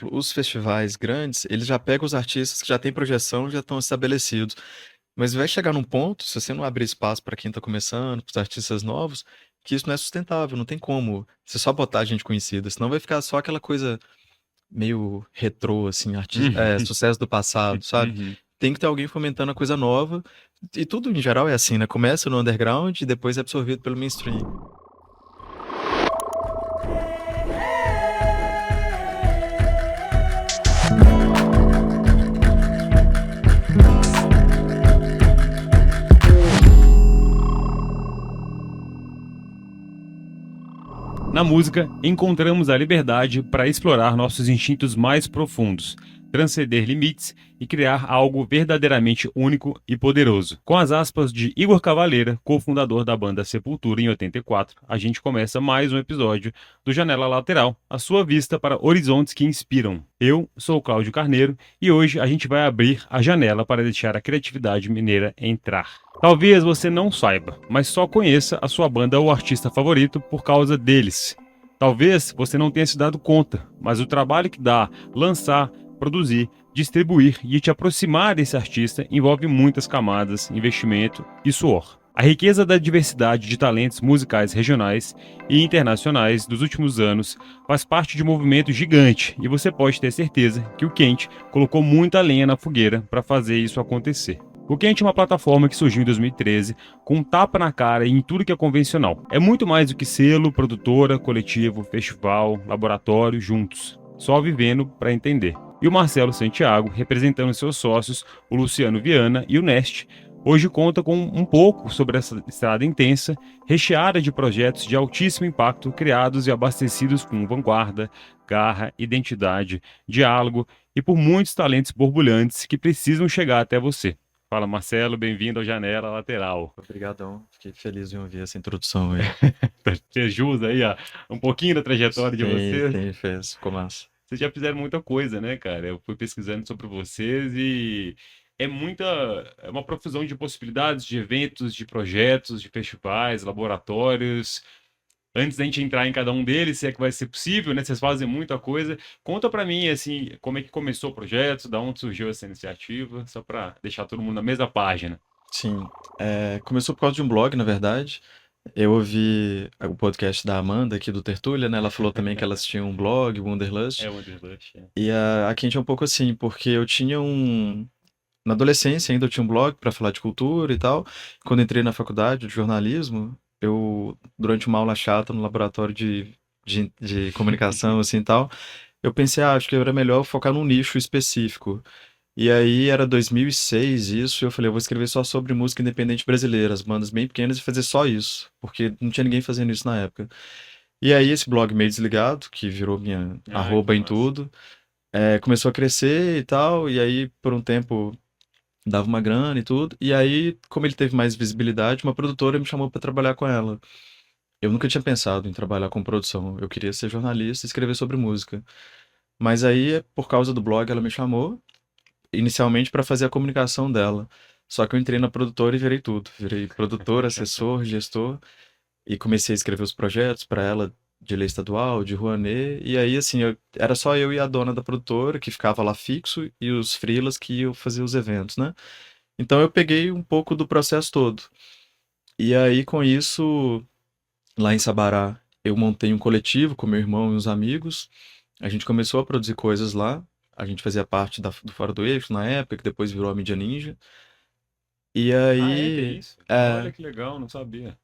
os festivais grandes, eles já pegam os artistas que já têm projeção, já estão estabelecidos. Mas vai chegar num ponto, se você não abrir espaço para quem tá começando, para os artistas novos, que isso não é sustentável, não tem como você só botar gente conhecida, senão vai ficar só aquela coisa meio retrô, assim, Uhum, sucesso do passado, sabe? uhum. Tem que ter alguém fomentando a coisa nova, e tudo em geral é assim, né? Começa no underground e depois é absorvido pelo mainstream. Na música, encontramos a liberdade para explorar nossos instintos mais profundos, transcender limites e criar algo verdadeiramente único e poderoso. Com as aspas de Igor Cavaleira, cofundador da banda Sepultura em 84, a gente começa mais um episódio do Janela Lateral, a sua vista para horizontes que inspiram. Eu sou o Cláudio Carneiro e hoje a gente vai abrir a janela para deixar a criatividade mineira entrar. Talvez você não saiba, mas só conheça a sua banda ou artista favorito por causa deles. Talvez você não tenha se dado conta, mas o trabalho que dá lançar, produzir, distribuir e te aproximar desse artista envolve muitas camadas, investimento e suor. A riqueza da diversidade de talentos musicais regionais e internacionais dos últimos anos faz parte de um movimento gigante e você pode ter certeza que o Quente colocou muita lenha na fogueira para fazer isso acontecer. O Quente é uma plataforma que surgiu em 2013 com um tapa na cara em tudo que é convencional. É muito mais do que selo, produtora, coletivo, festival, laboratório juntos, só vivendo para entender. E o Marcelo Santiago, representando seus sócios, o Luciano Viana e o Nest, hoje conta com um pouco sobre essa estrada intensa, recheada de projetos de altíssimo impacto criados e abastecidos com vanguarda, garra, identidade, diálogo e por muitos talentos borbulhantes que precisam chegar até você. Fala, Marcelo, bem-vindo ao Janela Lateral. Obrigadão, fiquei feliz em ouvir essa introdução aí. Fez jus aí ó, um pouquinho da trajetória de Sim, vocês. sim, fez, ficou massa. Vocês já fizeram muita coisa, né, cara? Eu fui pesquisando sobre vocês e é muita, é uma profusão de possibilidades, de eventos, de projetos, de festivais, laboratórios. Antes da gente entrar em cada um deles, se é que vai ser possível, né? Vocês fazem muita coisa. Conta pra mim, assim, como é que começou o projeto, da onde surgiu essa iniciativa, só pra deixar todo mundo na mesma página. Sim, começou por causa de um blog, na verdade. Eu ouvi o podcast da Amanda aqui do Tertúlia, né? Ela falou também que elas tinham um blog, o É Wanderlust. o Wanderlust, é. E a Quente é um pouco assim, porque eu tinha um. Na adolescência ainda eu tinha um blog para falar de cultura e tal. Quando entrei na faculdade de jornalismo, eu, durante uma aula chata no laboratório de comunicação, assim e tal, eu pensei, acho que era melhor focar num nicho específico. E aí era 2006 isso, e eu falei, eu vou escrever só sobre música independente brasileira, as bandas bem pequenas, e fazer só isso, porque não tinha ninguém fazendo isso na época. E aí esse blog meio desligado, que virou minha Ah, que arroba em massa. tudo, começou a crescer e tal, e aí por um tempo dava uma grana e tudo, e aí, como ele teve mais visibilidade, uma produtora me chamou para trabalhar com ela. Eu nunca tinha pensado em trabalhar com produção, eu queria ser jornalista e escrever sobre música. Mas aí, por causa do blog, ela me chamou, inicialmente para fazer a comunicação dela. Só que eu entrei na produtora e virei tudo. Virei produtor, assessor, gestor e comecei a escrever os projetos para ela de lei estadual, de Rouanet. E aí, assim, era só eu e a dona da produtora que ficava lá fixo e os freelas que iam fazer os eventos, né? Então eu peguei um pouco do processo todo. E aí, com isso, lá em Sabará, eu montei um coletivo com meu irmão e uns amigos. A gente começou a produzir coisas lá. A gente fazia parte do Fora do Eixo na época, que depois virou a Mídia Ninja. E Ah, é? Tem aí, isso? Olha que legal, não sabia.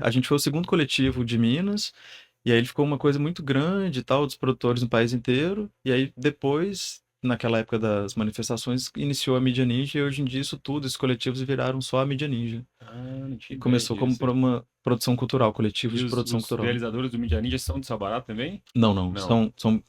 a gente foi o segundo coletivo de Minas, e aí ele ficou uma coisa muito grande e tal, dos produtores no país inteiro. E aí depois, naquela época das manifestações, iniciou a Mídia Ninja, e hoje em dia isso tudo, esses coletivos viraram só a Mídia Ninja. Ah, não E tinha ideia começou como disso. por uma produção cultural, coletivos E de produção os cultural. idealizadores do Mídia Ninja são de Sabará também? Não, não, Não. são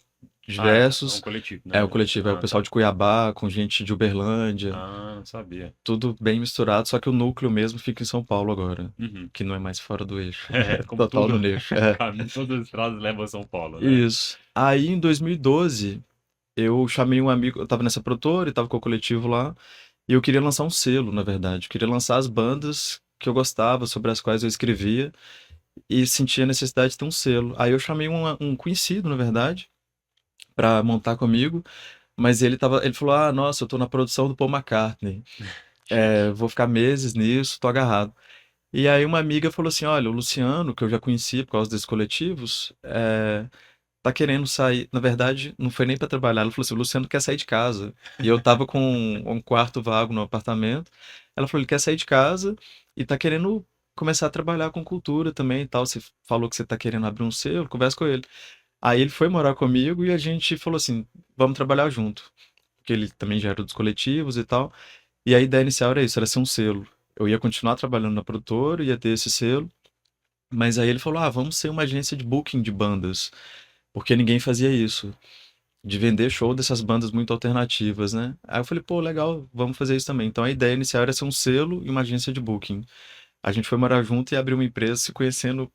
Ah, é um diversos. coletivo, na É o verdade. coletivo, é o Ah, pessoal tá. de Cuiabá, com gente de Uberlândia, Ah, não sabia. tudo bem misturado, só que o núcleo mesmo fica em São Paulo agora, Uhum. que não é mais fora do eixo, É, é como total tudo, no eixo. É. todas as estradas levam a São Paulo, né? Isso. Aí em 2012, eu chamei um amigo, eu tava nessa produtora e tava com o coletivo lá, e eu queria lançar um selo, na verdade. Eu queria lançar as bandas que eu gostava, sobre as quais eu escrevia, e sentia a necessidade de ter um selo. Aí eu chamei um conhecido, na verdade, pra montar comigo, mas ele falou, ah, nossa, eu tô na produção do Paul McCartney, vou ficar meses nisso, tô agarrado. E aí uma amiga falou assim, olha, o Luciano, que eu já conhecia por causa desses coletivos, tá querendo sair. Na verdade, não foi nem pra trabalhar. Ela falou assim: o Luciano quer sair de casa. E eu tava com um quarto vago no apartamento. Ela falou: ele quer sair de casa e tá querendo começar a trabalhar com cultura também e tal. Você falou que você tá querendo abrir um selo, conversa com ele. Aí ele foi morar comigo e a gente falou assim: vamos trabalhar junto. Porque ele também já era dos coletivos e tal. E a ideia inicial era isso: era ser um selo. Eu ia continuar trabalhando na produtora, ia ter esse selo. Mas aí ele falou: ah, vamos ser uma agência de booking de bandas. Porque ninguém fazia isso de vender show dessas bandas muito alternativas, né? Aí eu falei, pô, legal, vamos fazer isso também. Então a ideia inicial era ser um selo e uma agência de booking. A gente foi morar junto e abriu uma empresa se conhecendo Não,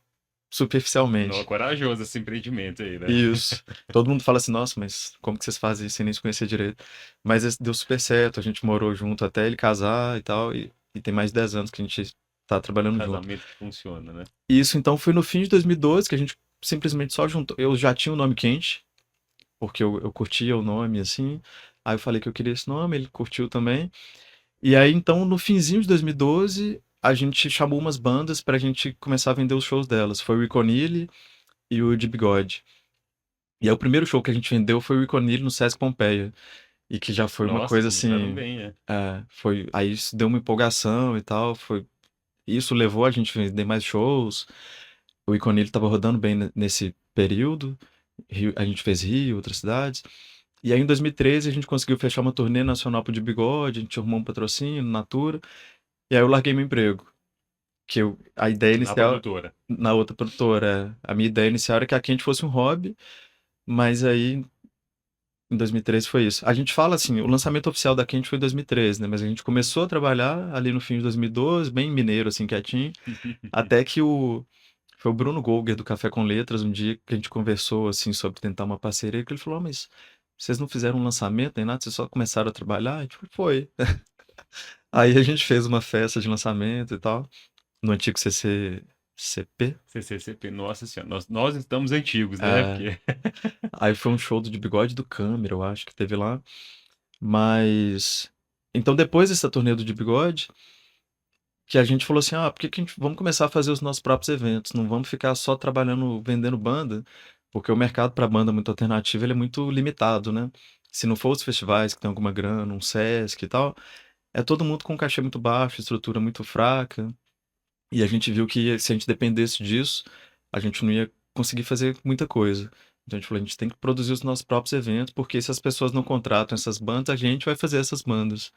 superficialmente. corajoso esse empreendimento aí, né? Isso. Todo mundo fala assim, nossa, mas como que vocês fazem isso sem nem se conhecer direito? Mas deu super certo, a gente morou junto até ele casar e tal, e tem mais de 10 anos que a gente tá trabalhando junto. Casamento que funciona, né? E isso então foi no fim de 2012 que a gente simplesmente só juntou. Eu já tinha o nome quente, porque eu curtia o nome, assim. Aí eu falei que eu queria esse nome, ele curtiu também. E aí, então, no finzinho de 2012, a gente chamou umas bandas pra gente começar a vender os shows delas. Foi o Iconile e o de Bigode. E aí, o primeiro show que a gente vendeu foi o Iconile no Sesc Pompeia. E que já foi uma Nossa, coisa começaram assim. bem, né? Aí isso deu uma empolgação e tal. Isso levou a gente a vender mais shows. O Iconile tava rodando bem nesse período. A gente fez Rio, outras cidades. E aí, em 2013, a gente conseguiu fechar uma turnê nacional pro De Bigode, a gente arrumou um patrocínio, Natura, e aí eu larguei meu emprego. A ideia Na inicial, produtora. na outra produtora, a minha ideia inicial era que a Quente fosse um hobby, mas aí, em 2013 foi isso. A gente fala assim, o lançamento oficial da Quente foi em 2013, né? Mas a gente começou a trabalhar ali no fim de 2012, bem mineiro, assim, quietinho, até que foi o Bruno Golger do Café com Letras, um dia que a gente conversou, assim, sobre tentar uma parceria, que ele falou, mas vocês não fizeram um lançamento nem nada, vocês só começaram a trabalhar? E, tipo, foi. Aí a gente fez uma festa de lançamento e tal, no antigo CCCP. CCCP, nossa senhora. Nós estamos antigos, né? É, Porque aí foi um show do De Bigode e do Câmara, eu acho que teve lá. Mas. Então, depois dessa turnê do De Bigode, que a gente falou assim: ah, por que que a gente vamos começar a fazer os nossos próprios eventos? Não vamos ficar só trabalhando, vendendo banda, porque o mercado para banda muito alternativa ele é muito limitado, né? Se não for os festivais que tem alguma grana, um Sesc e tal, é todo mundo com um cachê muito baixo, estrutura muito fraca. E a gente viu que se a gente dependesse disso, a gente não ia conseguir fazer muita coisa. Então a gente falou, a gente tem que produzir os nossos próprios eventos, porque se as pessoas não contratam essas bandas, a gente vai fazer essas bandas.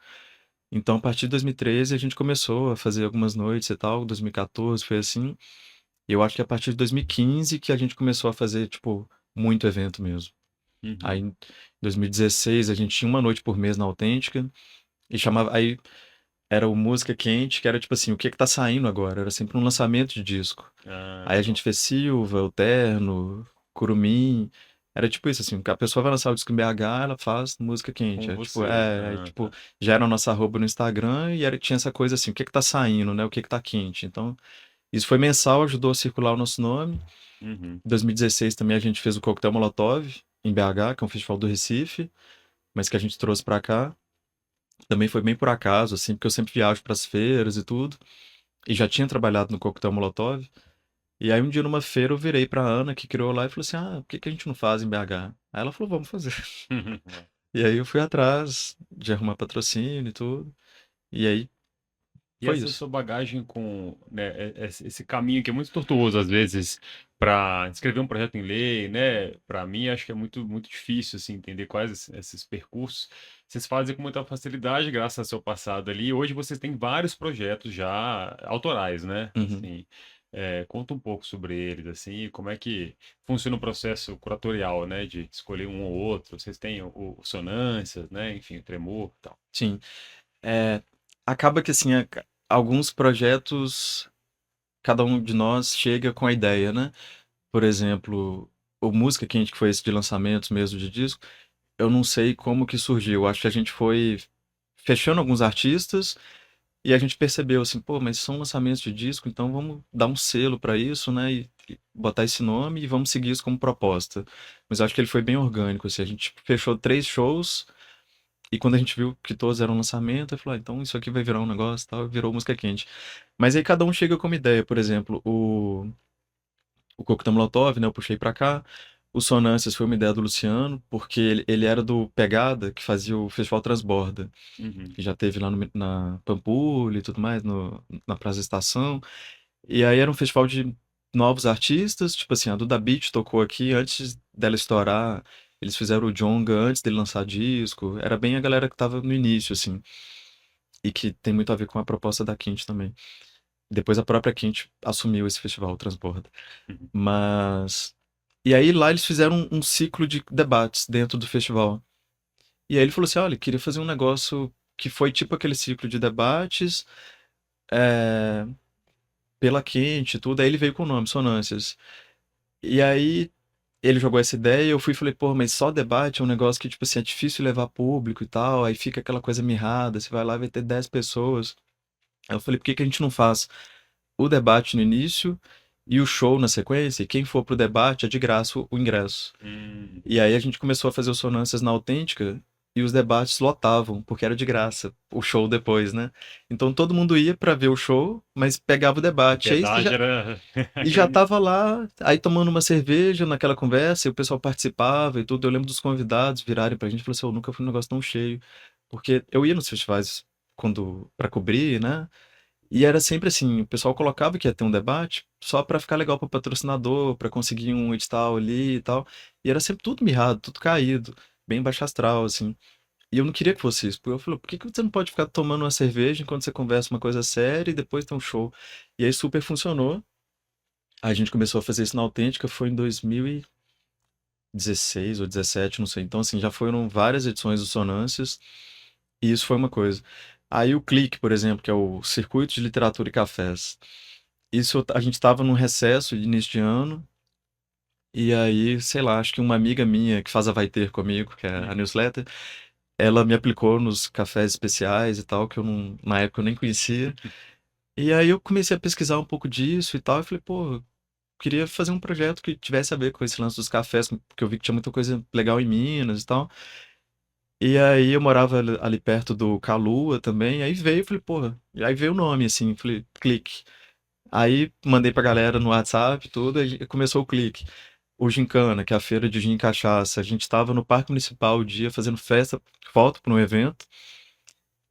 Então, a partir de 2013, a gente começou a fazer algumas noites e tal. 2014 foi assim. E eu acho que a partir de 2015 que a gente começou a fazer, tipo, muito evento mesmo. Aí, Uhum. em 2016, a gente tinha uma noite por mês na Autêntica. E chamava. Aí era o Música Quente, que era tipo assim, o que que tá saindo agora? Era sempre um lançamento de disco. Ah, Aí a não. gente fez Silva, O Terno, Curumim. Era tipo isso, assim, a pessoa vai lançar o disco em BH, ela faz música quente. Com É, tipo, você. tipo, Tá. já era a nossa arroba no Instagram e tinha essa coisa assim, o que que tá saindo, né? O que que tá quente. Então, isso foi mensal, ajudou a circular o nosso nome. Uhum. Em 2016 também a gente fez o Coquetel Molotov em BH, que é um festival do Recife, mas que a gente trouxe pra cá. Também foi bem por acaso, assim, porque eu sempre viajo pras feiras e tudo. E já tinha trabalhado no Coquetel Molotov. E aí um dia numa feira eu virei pra Ana, que criou lá, e falei assim, ah, por que que a gente não faz em BH? Aí ela falou, vamos fazer. E aí eu fui atrás de arrumar patrocínio e tudo. E aí E foi essa isso. sua bagagem com, né, esse caminho que é muito tortuoso às vezes para escrever um projeto em lei, né? Para mim acho que é muito difícil assim entender quais esses percursos. Vocês fazem com muita facilidade graças ao seu passado ali. Hoje vocês têm vários projetos já autorais, né? Uhum. Assim, conta um pouco sobre eles assim, e como é que funciona o processo curatorial, né? De escolher um ou outro. Vocês têm o Sonâncias, né? Enfim, o Tremor, e tal. Sim. É, acaba que assim, alguns projetos, cada um de nós chega com a ideia, né? Por exemplo, o Música Quente, que foi esse de lançamentos mesmo de disco, eu não sei como que surgiu. Acho que a gente foi fechando alguns artistas E a gente percebeu assim, pô, mas são lançamentos de disco, então vamos dar um selo pra isso, né? E botar esse nome e vamos seguir isso como proposta. Mas eu acho que ele foi bem orgânico, assim. A gente fechou 3 shows e quando a gente viu que todos eram lançamento, eu falei, ah, então isso aqui vai virar um negócio e tal, virou música quente. Mas aí cada um chega com uma ideia, por exemplo, o Coquetel Molotov, né? Eu puxei pra cá. O Sonâncias foi uma ideia do Luciano, porque ele era do Pegada, que fazia o Festival Transborda, Uhum. que já teve lá na Pampulha e tudo mais, na Praça da Estação. E aí era um festival de novos artistas, tipo assim, a Duda Beat tocou aqui antes dela estourar. Eles fizeram o Djonga antes dele lançar disco. Era bem a galera que tava no início, assim. E que tem muito a ver com a proposta da Quinte também. Depois a própria Quinte assumiu esse festival, o Transborda. Uhum. Mas. E aí lá eles fizeram um ciclo de debates dentro do festival. E aí ele falou assim: olha, queria fazer um negócio que foi tipo aquele ciclo de debates, é, pela Quente e tudo. Aí ele veio com o nome, Sonâncias. E aí ele jogou essa ideia e eu fui e falei, pô, mas só debate é um negócio que, tipo assim, é difícil levar público e tal, aí fica aquela coisa mirrada, você vai lá e vai ter 10 pessoas. Aí eu falei, por que que a gente não faz o debate no início e o show na sequência? E quem for pro debate é de graça o ingresso. Hum. E aí a gente começou a fazer os Sonâncias na Autêntica e os debates lotavam, porque era de graça o show depois, né? Então todo mundo ia pra ver o show, mas pegava o O debate. E aí pedágio era e já aquele. tava lá, aí tomando uma cerveja naquela conversa, e o pessoal participava e tudo. Eu lembro dos convidados virarem pra gente e falaram assim: eu nunca fui num negócio tão cheio. Porque eu ia nos festivais quando para cobrir, né? E era sempre assim: o pessoal colocava que ia ter um debate só pra ficar legal pro patrocinador, pra conseguir um edital ali e tal. E era sempre tudo mirrado, tudo caído, bem baixo astral, assim. E eu não queria que fosse isso. Porque eu falei: por que que você não pode ficar tomando uma cerveja enquanto você conversa uma coisa séria e depois tem um show? E aí super funcionou. A gente começou a fazer isso na Autêntica, foi em 2016 ou 17, não sei. Então, assim, já foram várias edições do Sonâncias, e isso foi uma coisa. Aí o Clique, por exemplo, que é o Circuito de Literatura e Cafés. Isso a gente estava num recesso de início de ano, e aí, sei lá, acho que uma amiga minha que faz a Vai Ter comigo, que é a Uhum. newsletter, ela me aplicou nos cafés especiais e tal, que eu não, na época eu nem conhecia. E aí eu comecei a pesquisar um pouco disso e tal, e falei, pô, queria fazer um projeto que tivesse a ver com esse lance dos cafés, porque eu vi que tinha muita coisa legal em Minas e tal. E aí eu morava ali perto do Calua também, aí veio, falei, porra, e aí veio o nome, assim, falei, Clique. Aí mandei pra galera no WhatsApp, tudo, aí começou o Clique. O Gincana, que é a feira de gin e cachaça, a gente tava no Parque Municipal o dia fazendo festa, foto para um evento,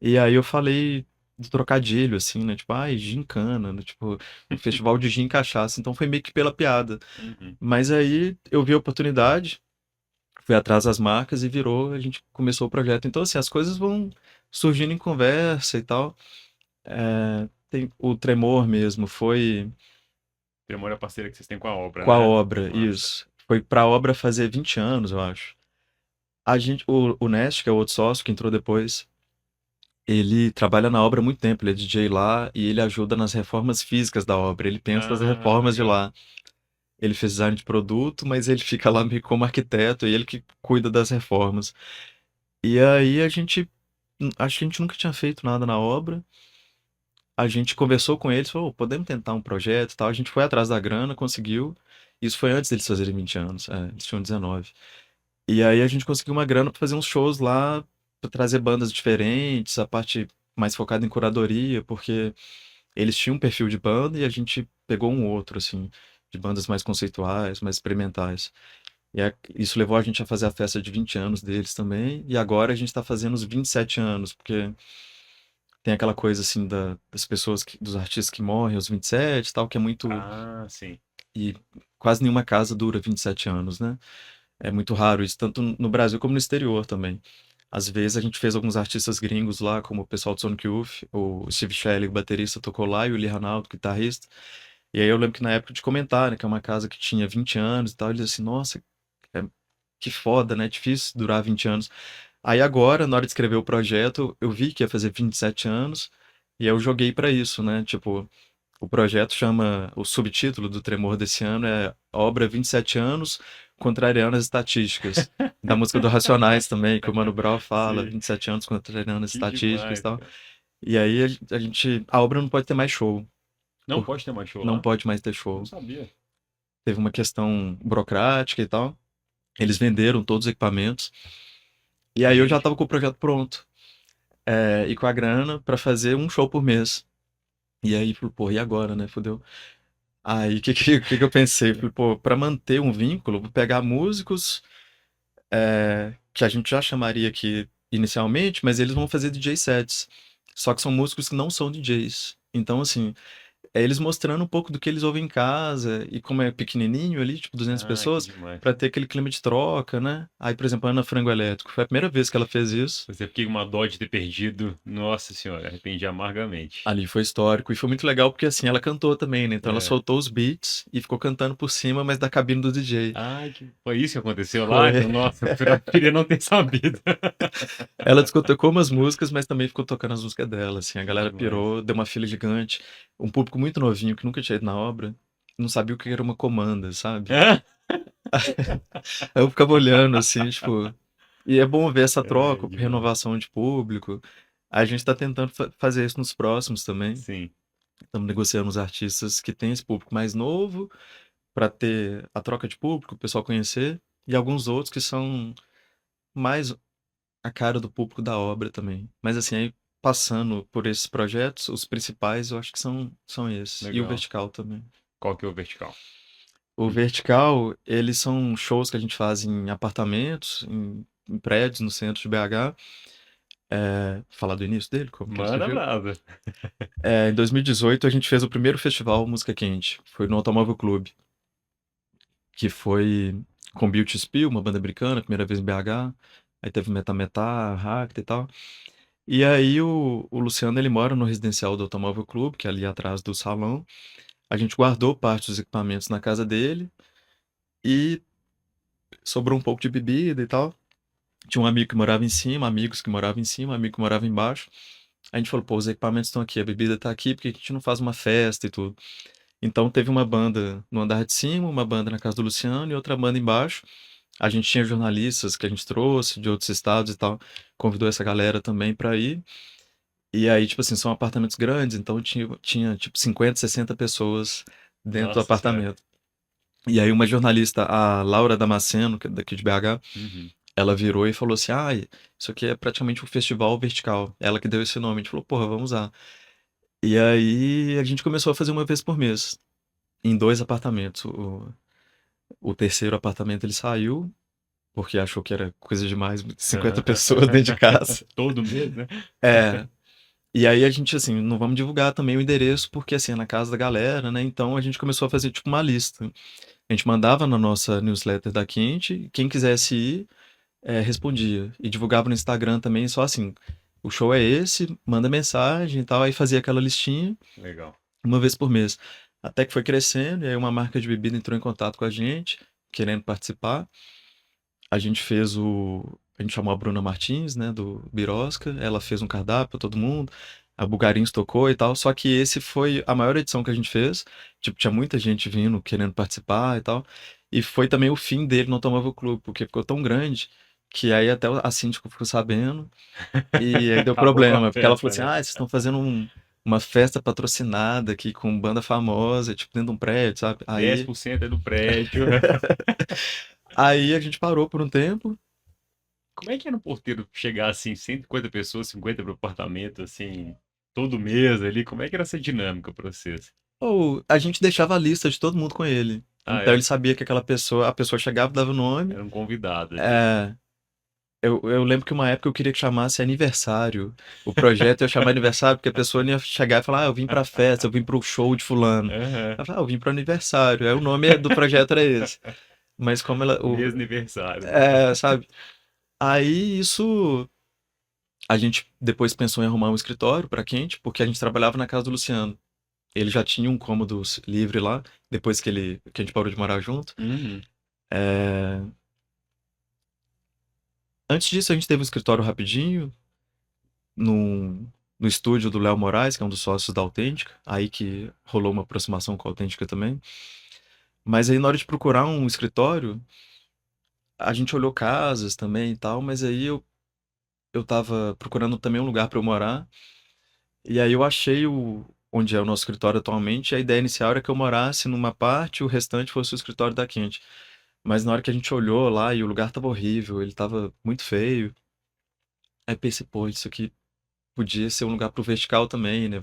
e aí eu falei do trocadilho, assim, né, tipo, ai, gincana, né, tipo, um festival de gin e cachaça, então foi meio que pela piada. Uhum. Mas aí eu vi a oportunidade, fui atrás das marcas e virou, a gente começou o projeto. Então, assim, as coisas vão surgindo em conversa e tal. Tem o Tremor mesmo, foi Tremor é a parceira que vocês têm com a obra, com a né? obra, Massa. isso. Foi pra obra fazer 20 anos, eu acho. O Nest, que é o outro sócio que entrou depois, ele trabalha na obra há muito tempo, ele é DJ lá e ele ajuda nas reformas físicas da obra. Ele pensa as Ah, reformas de legal. lá. Ele fez design de produto, mas ele fica lá meio como arquiteto e ele que cuida das reformas. E aí a gente, acho que a gente nunca tinha feito nada na obra. A gente conversou com eles, falou, "Ô, podemos tentar um projeto e tal." A gente foi atrás da grana, conseguiu. Isso foi antes deles fazerem 20 anos, eles tinham 19. E aí a gente conseguiu uma grana para fazer uns shows lá, para trazer bandas diferentes, a parte mais focada em curadoria, porque eles tinham um perfil de banda e a gente pegou um outro, assim, de bandas mais conceituais, mais experimentais. Isso levou a gente a fazer a festa de 20 anos deles também, e agora a gente está fazendo os 27 anos, porque tem aquela coisa assim das pessoas, dos artistas que morrem aos 27 e tal, que é muito. Ah, sim. E quase nenhuma casa dura 27 anos, né? É muito raro isso, tanto no Brasil como no exterior também. Às vezes a gente fez alguns artistas gringos lá, como o pessoal do Sonic Youth, o Steve Shelley, o baterista, tocou lá, e o Lee Ranaldo, o guitarrista. E aí eu lembro que na época de comentar, né, que é uma casa que tinha 20 anos e tal, eles assim, nossa, é- que foda, né? Difícil durar 20 anos. Aí agora, na hora de escrever o projeto, eu vi que ia fazer 27 anos e aí eu joguei pra isso, né? Tipo, o projeto chama, o subtítulo do Tremor desse ano é Obra 27 anos, contrariando as estatísticas. Da música do Racionais também, que o Mano Brown fala, Sim. 27 anos contrariando as Que estatísticas e demais, tal. cara. E aí a obra não pode ter mais show, Não pode ter mais show não lá? pode mais ter Não show. sabia. Teve uma questão burocrática e tal. Eles venderam todos os equipamentos. E aí eu já Gente, tava com o projeto pronto. E com a grana pra fazer um show por mês. E aí, falei, pô, e agora, né? Fudeu. Aí, o que que eu pensei? Falei, pô, pra manter um vínculo, vou pegar músicos que a gente já chamaria aqui inicialmente, mas eles vão fazer DJ sets. Só que são músicos que não são DJs. Então, assim, é eles mostrando um pouco do que eles ouvem em casa e como é pequenininho ali, tipo 200 ah, que pessoas, demais. pra ter aquele clima de troca, né? Aí, por exemplo, a Ana Frango Elétrico, foi a primeira vez que ela fez isso. Você fiquei com uma dó de ter perdido. Nossa senhora, arrependi amargamente. Ali foi histórico e foi muito legal porque assim, ela cantou também, né? Então ela É. soltou os beats e ficou cantando por cima, mas da cabine do DJ. Ai, que... foi isso que aconteceu lá? Foi. Então, nossa, eu preferia não ter sabido. Ela discotecou umas músicas, mas também ficou tocando as músicas dela, assim. A Que galera demais. pirou, deu uma fila gigante. Um público muito novinho que nunca tinha ido na obra, não sabia o que era uma comanda, sabe? Ah! Aí eu ficava olhando, assim, tipo. E é bom ver essa Ai, troca, demais. renovação de público. A gente tá tentando fazer isso nos próximos também. Sim, Estamos negociando os artistas que têm esse público mais novo, para ter a troca de público, o pessoal conhecer, e alguns outros que são mais a cara do público da obra também. Mas assim, aí passando por esses projetos, os principais eu acho que são esses. E o legal. Vertical também. Qual que é o vertical? O Vertical, eles são shows que a gente faz em apartamentos, em prédios no centro de BH. Falar do início dele, como que ele Manda surgiu? brasa. Em 2018 a gente fez o primeiro festival Música Quente. Foi no Automóvel Clube, que foi com Beauty Spill, uma banda americana, primeira vez em BH. Aí teve Metá Metá, Racta e tal. E aí o Luciano, ele mora no residencial do Automóvel Clube, que é ali atrás do salão. A gente guardou parte dos equipamentos na casa dele e sobrou um pouco de bebida e tal. Tinha um amigo que morava em cima, amigos que moravam em cima, um amigo que morava embaixo. A gente falou, pô, os equipamentos estão aqui, a bebida tá aqui, porque a gente não faz uma festa e tudo. Então teve uma banda no andar de cima, uma banda na casa do Luciano e outra banda embaixo. A gente tinha jornalistas que a gente trouxe de outros estados e tal, convidou essa galera também pra ir. E aí, tipo assim, são apartamentos grandes, então tinha tipo 50, 60 pessoas dentro do Nossa senhora. apartamento. E aí uma jornalista, a Laura Damasceno, que é daqui de BH, Uhum. ela virou e falou assim: ah, isso aqui é praticamente um festival vertical. Ela que deu esse nome. A gente falou, porra, vamos usar. E aí a gente começou a fazer uma vez por mês, em dois apartamentos. O terceiro apartamento ele saiu, porque achou que era coisa demais, 50 Aham. pessoas dentro de casa. Todo mês, né? É. E aí a gente, assim, não vamos divulgar também o endereço, porque assim, é na casa da galera, né? Então a gente começou a fazer tipo uma lista. A gente mandava na nossa newsletter da Quente, quem quisesse ir, respondia. E divulgava no Instagram também, só assim, o show é esse, manda mensagem e tal, aí fazia aquela listinha Legal. uma vez por mês. Até que foi crescendo, e aí uma marca de bebida entrou em contato com a gente, querendo participar. A gente fez o. A gente chamou a Bruna Martins, né, do Birosca. Ela fez um cardápio pra todo mundo. A Bugarins tocou e tal. Só que esse foi a maior edição que a gente fez. Tipo, tinha muita gente vindo, querendo participar e tal. E foi também o fim dele no Automóvel Clube, porque ficou tão grande que aí até a síndica ficou sabendo. E aí deu Acabou com a problema, porque ela falou festa, assim: né? ah, vocês estão fazendo uma festa patrocinada aqui com banda famosa, tipo, dentro de um prédio, sabe? Dez Aí. por cento é do prédio. Aí a gente parou por um tempo. Como é que era um porteiro chegar assim, 150 pessoas, 50 pro apartamento, assim, todo mês ali? Como é que era essa dinâmica pra vocês? Ou a gente deixava a lista de todo mundo com ele. Ah, Então ele é? sabia que aquela pessoa, a pessoa chegava, dava o nome. Era um convidado ali. É, eu lembro que uma época eu queria que chamasse aniversário. O projeto ia chamar aniversário, porque a pessoa ia chegar e falar: ah, eu vim pra festa, eu vim pro show de fulano. Aham. Ela falava: ah, eu vim pro aniversário. Aí o nome do projeto era esse. Mas como ela. Mês aniversário, né? Sabe? Aí isso. A gente depois pensou em arrumar um escritório pra Quente, porque a gente trabalhava na casa do Luciano. Ele já tinha um cômodo livre lá, depois que a gente parou de morar junto. Uhum. É, Antes disso, a gente teve um escritório rapidinho no, no estúdio do Léo Moraes, que é um dos sócios da Autêntica, aí que rolou uma aproximação com a Autêntica também. Mas aí, na hora de procurar um escritório, a gente olhou casas também e tal, mas aí eu tava procurando também um lugar para eu morar, E aí eu achei onde é o nosso escritório atualmente, a ideia inicial era que eu morasse numa parte e o restante fosse o escritório da Quente. Mas na hora que a gente olhou lá e o lugar tava horrível, ele tava muito feio, aí pensei, pô, isso aqui podia ser um lugar pro vertical também, né?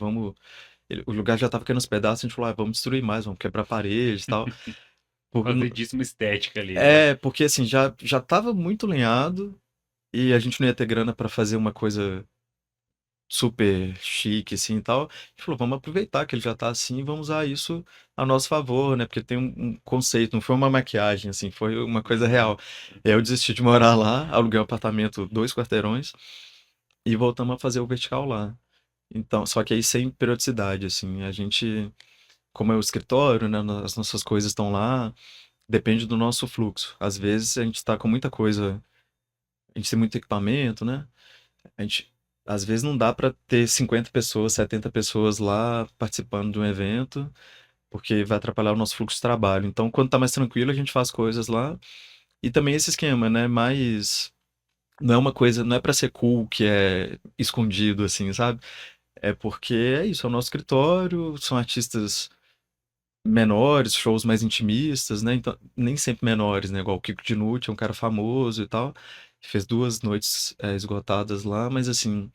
O lugar já tava caindo nos pedaços, a gente falou, ah, vamos destruir mais, vamos quebrar paredes e tal. Fazer disso uma estética ali, né? Porque assim, já tava muito lenhado e a gente não ia ter grana pra fazer uma coisa super chique, assim, e tal. A gente falou, vamos aproveitar que ele já tá assim e vamos usar isso a nosso favor, né? Porque tem um conceito, não foi uma maquiagem, assim, foi uma coisa Uhum. real. E aí eu desisti de morar lá, aluguei um apartamento, 2 quarteirões, e voltamos a fazer o vertical lá. Então, só que aí sem periodicidade, assim, a gente, como é o escritório, né, as nossas coisas estão lá, depende do nosso fluxo. Às vezes a gente tá com muita coisa, a gente tem muito equipamento, né? A gente, às vezes não dá para ter 50 pessoas, 70 pessoas lá participando de um evento, porque vai atrapalhar o nosso fluxo de trabalho. Então, quando tá mais tranquilo, a gente faz coisas lá. E também esse esquema, né? Mas não é uma coisa, não é para ser cool, que é escondido, assim, sabe? É porque é isso, é o nosso escritório, são artistas menores, shows mais intimistas, né? Então, nem sempre menores, né? Igual o Kiko Dinucci, é um cara famoso e tal. Fez 2 noites esgotadas lá, mas assim,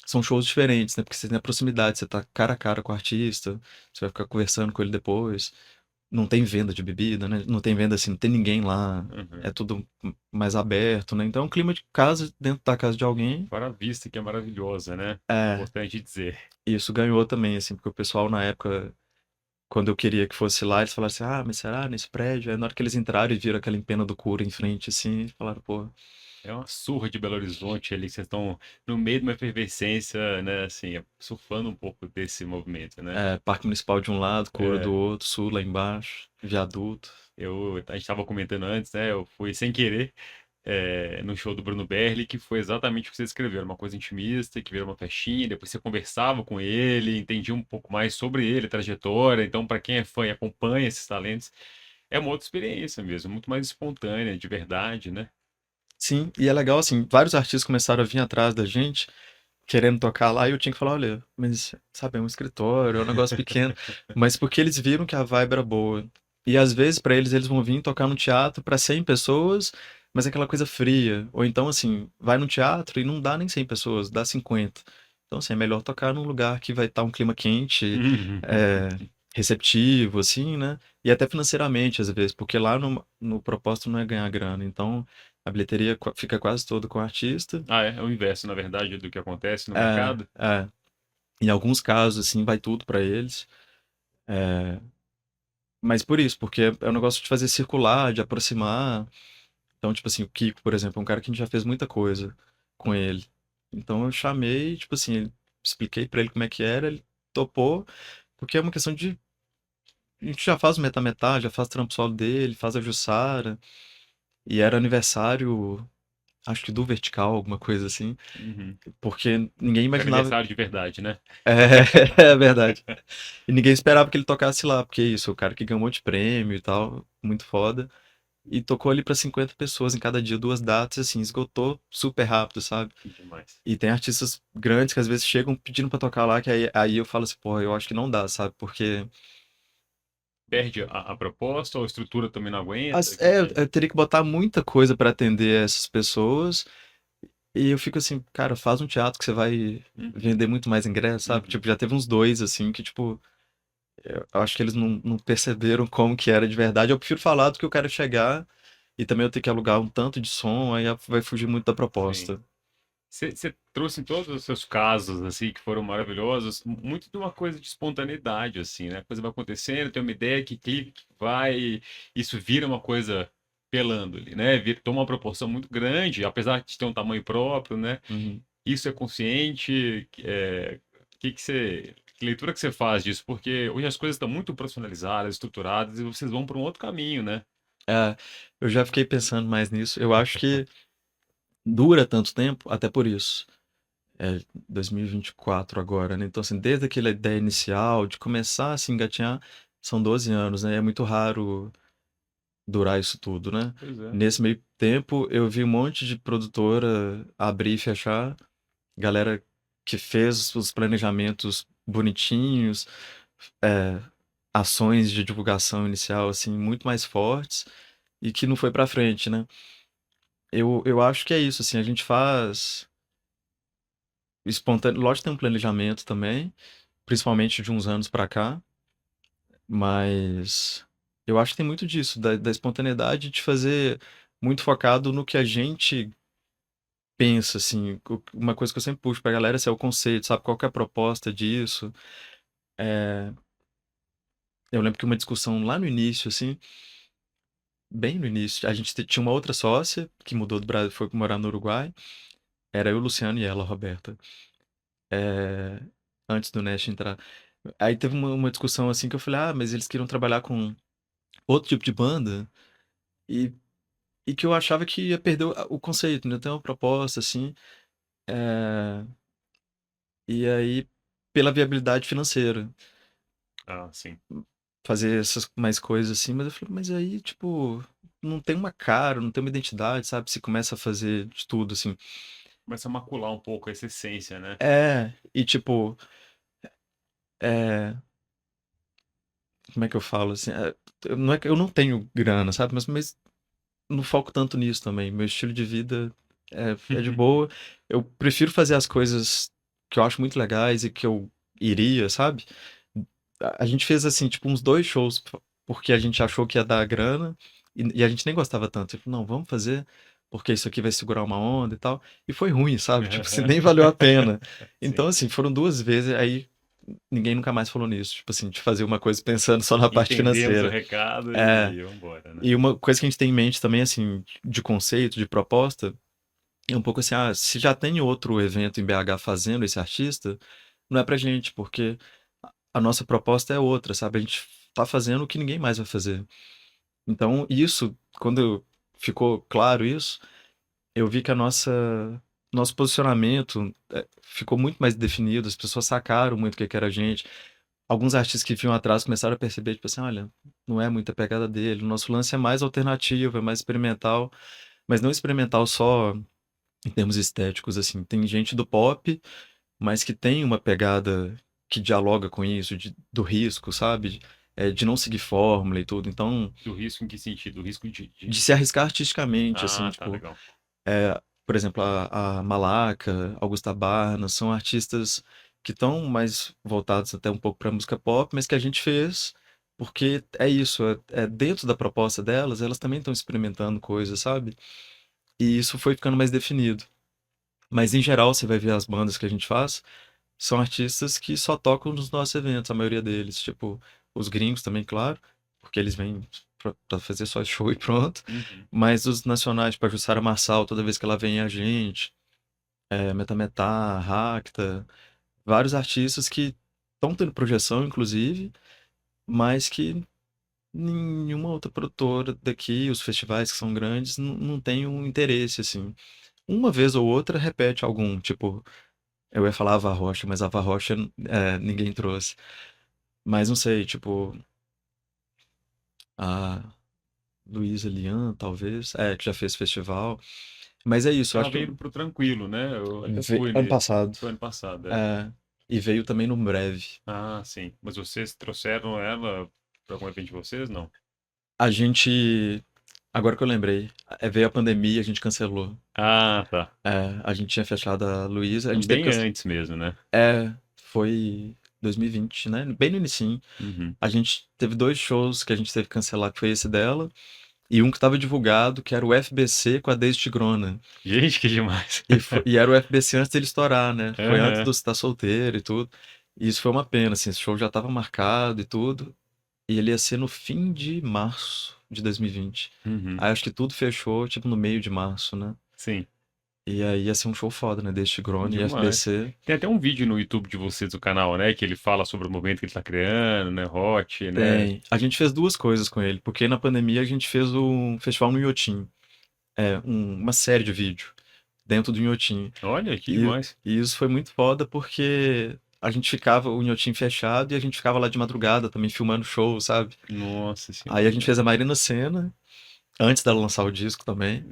são shows diferentes, né? Porque você tem a proximidade, você tá cara a cara com o artista, você vai ficar conversando com ele depois. Não tem venda de bebida, né? Não tem venda assim, não tem ninguém lá. É Uhum. tudo mais aberto, né? Então é um clima de casa dentro da casa de alguém. Fora a vista que é maravilhosa, né? É, Importante dizer. isso ganhou também, assim, porque o pessoal na época, quando eu queria que fosse lá, eles falaram assim: ah, mas será nesse prédio? Aí na hora que eles entraram e viram aquela empena do couro em frente, assim, falaram, pô, É uma surra de Belo Horizonte ali, que vocês estão no meio de uma efervescência, né? Assim, surfando um pouco desse movimento, né? Parque Municipal de um lado, couro do É, outro, sul lá embaixo, viaduto. a gente estava comentando antes, né? Eu fui sem querer no show do Bruno Berli, que foi exatamente o que você escreveu, uma coisa intimista, que virou uma festinha, depois você conversava com ele, entendia um pouco mais sobre ele, a trajetória. Então, para quem é fã e acompanha esses talentos, é uma outra experiência mesmo, muito mais espontânea, de verdade, né? Sim, e é legal assim, vários artistas começaram a vir atrás da gente, querendo tocar lá, e eu tinha que falar, olha, mas sabe, é um escritório, é um negócio pequeno, mas porque eles viram que a vibe era boa. E às vezes pra eles vão vir tocar no teatro pra 100 pessoas, mas é aquela coisa fria. Ou então assim, vai no teatro e não dá nem 100 pessoas, dá 50. Então assim, é melhor tocar num lugar que vai estar um clima quente, é, receptivo, assim, né? E até financeiramente às vezes, porque lá no propósito não é ganhar grana. Então a bilheteria fica quase toda com o artista. Ah, é o inverso, na verdade, do que acontece no É, mercado. é. Em alguns casos, assim, vai tudo pra eles. Mas por isso, porque é um negócio de fazer circular, de aproximar. Então, tipo assim, o Kiko, por exemplo, é um cara que a gente já fez muita coisa com ele. Então eu chamei, tipo assim, expliquei pra ele como é que era, ele topou, porque é uma questão de. A gente já faz o Metametá, já faz o trampo solo dele, faz a Jussara, e era aniversário, acho que do Vertical, alguma coisa assim, Uhum. porque ninguém Era imaginava. aniversário de verdade, né? É, é verdade. E ninguém esperava que ele tocasse lá, porque é isso, o cara que ganhou um monte de prêmio e tal, muito foda. E tocou ali pra 50 pessoas em cada dia, 2 datas, assim, esgotou super rápido, sabe? Que demais. E tem artistas grandes que às vezes chegam pedindo pra tocar lá, que aí eu falo assim, pô, eu acho que não dá, sabe? Porque Perde a proposta ou a estrutura também não aguenta? eu teria que botar muita coisa pra atender essas pessoas. E eu fico assim, cara, faz um teatro que você vai Uhum, vender muito mais ingresso, sabe? uhum. Tipo, já teve uns dois, assim, que, tipo, eu acho que eles não perceberam como que era de verdade. Eu prefiro falar do que eu quero chegar e também eu ter que alugar um tanto de som, aí vai fugir muito da Sim. proposta. Você trouxe em todos os seus casos, assim, que foram maravilhosos, muito de uma coisa de espontaneidade, assim, né? A coisa vai acontecendo, tem uma ideia que clica, que vai, isso vira uma coisa pelando ali, né? Toma uma proporção muito grande, apesar de ter um tamanho próprio, né? Uhum. Isso é consciente? Que leitura que você faz disso? Porque hoje as coisas estão muito profissionalizadas, estruturadas, e vocês vão para um outro caminho, né? É, eu já fiquei pensando mais nisso. Eu acho que dura tanto tempo, até por isso. É 2024 agora, né? Então, assim, desde aquela ideia inicial de começar a se engatinhar, são 12 anos, né? É muito raro durar isso tudo, né? Pois é. Nesse meio tempo, eu vi um monte de produtora abrir e fechar, galera que fez os planejamentos bonitinhos, é, ações de divulgação inicial, assim, muito mais fortes e que não foi pra frente, né? Eu acho que é isso, assim, a gente faz espontâneo, lógico que tem um planejamento também, principalmente de uns anos pra cá, mas eu acho que tem muito disso, da espontaneidade de fazer muito focado no que a gente pensa, assim, uma coisa que eu sempre puxo pra galera assim, é o conceito, sabe? Qual que é a proposta disso? É, eu lembro que uma discussão lá no início, assim, bem no início, a gente tinha uma outra sócia que mudou do Brasil, foi morar no Uruguai, era eu, o Luciano e ela, a Roberta, é, antes do Nash entrar. Aí teve uma discussão assim que eu falei, ah, mas eles queriam trabalhar com outro tipo de banda e, e que eu achava que ia perder o conceito, né? Tem uma proposta, assim, é, e aí pela viabilidade financeira. Ah, sim. Fazer essas mais coisas assim, mas eu falei, mas aí, tipo, não tem uma cara, não tem uma identidade, sabe? Se começa a fazer de tudo, assim. Começa a macular um pouco essa essência, né? E tipo, é, como é que eu falo, assim, não é que eu não tenho grana, sabe? Mas não foco tanto nisso também. Meu estilo de vida é de boa. Eu prefiro fazer as coisas que eu acho muito legais e que eu iria, sabe? A gente fez, assim, tipo, uns 2 shows porque a gente achou que ia dar grana e a gente nem gostava tanto. Tipo, não, vamos fazer porque isso aqui vai segurar uma onda e tal. E foi ruim, sabe? Tipo assim, nem valeu a pena. Então, Sim. assim, foram 2 vezes, aí ninguém nunca mais falou nisso. Tipo assim, de fazer uma coisa pensando só na parte Entendemos o financeira. recado É, e vambora, né? e uma coisa que a gente tem em mente também, assim, de conceito, de proposta, é um pouco assim, ah, se já tem outro evento em BH fazendo esse artista, não é pra gente, porque a nossa proposta é outra, sabe? A gente tá fazendo o que ninguém mais vai fazer. Então, isso, quando ficou claro isso, eu vi que nosso posicionamento ficou muito mais definido, as pessoas sacaram muito o que que era a gente. Alguns artistas que vinham atrás começaram a perceber, tipo assim, olha, não é muita pegada dele, o nosso lance é mais alternativo, é mais experimental, mas não experimental só em termos estéticos, assim. Tem gente do pop, mas que tem uma pegada que dialoga com isso, do risco, sabe? De não seguir fórmula e tudo. Então, Do risco em que sentido? O risco de se arriscar artisticamente, assim, Ah, tá, tipo, legal. por exemplo, a Malaca, Augusta Barna, são artistas que estão mais voltados até um pouco para música pop, mas que a gente fez porque é isso, dentro da proposta delas, elas também estão experimentando coisas, sabe? E isso foi ficando mais definido. Mas em geral, você vai ver as bandas que a gente faz, são artistas que só tocam nos nossos eventos, a maioria deles. Tipo, os gringos também, claro, porque eles vêm pra fazer só show e pronto. Uhum. Mas os nacionais, tipo a Jussara Marçal, toda vez que ela vem é a gente, Metametá, Racta, vários artistas que estão tendo projeção, inclusive, mas que nenhuma outra produtora daqui, os festivais que são grandes, não tem um interesse, assim. Uma vez ou outra repete algum, tipo, eu ia falar Ava Rocha, mas Ava Rocha ninguém trouxe. Mas não sei, tipo, a Luísa Lian, talvez, que já fez festival. Mas é isso, eu Ela acho que veio pro Tranquilo, né? Eu até fui ano nele. passado. Foi ano passado, é. É, e veio também no Breve. Ah, sim. Mas vocês trouxeram ela para algum evento de vocês? Não. A gente, agora que eu lembrei, veio a pandemia, a gente cancelou. Ah, tá. A gente tinha fechado a Luísa, a gente teve Bem que. antes mesmo, né? Foi 2020, né? Bem no início. Uhum. A gente teve 2 shows que a gente teve que cancelar, que foi esse dela. E um que estava divulgado, que era o FBC com a Daisy Tigrona. Gente, que demais. E era o FBC antes dele estourar, né? Foi antes Aham. do Estar Solteiro e tudo. E isso foi uma pena, assim, esse show já estava marcado e tudo. E ele ia ser no fim de março de 2020. Uhum. Aí acho que tudo fechou, tipo, no meio de março, né? Sim, E aí ia ser um show foda, né? Daisy Tigrona e demais. FBC. Tem até um vídeo no YouTube de vocês do canal, né? Que ele fala sobre o momento que ele tá criando, né? Hot, né? Tem. A gente fez 2 coisas com ele, porque na pandemia a gente fez um festival no Inhotim. Uma série de vídeo dentro do Inhotim. Olha, que E, demais. e isso foi muito foda porque a gente ficava, o Inhotim fechado, e a gente ficava lá de madrugada também filmando show, sabe? Nossa Aí a senhora. gente fez a Marina Sena, antes dela lançar o disco também.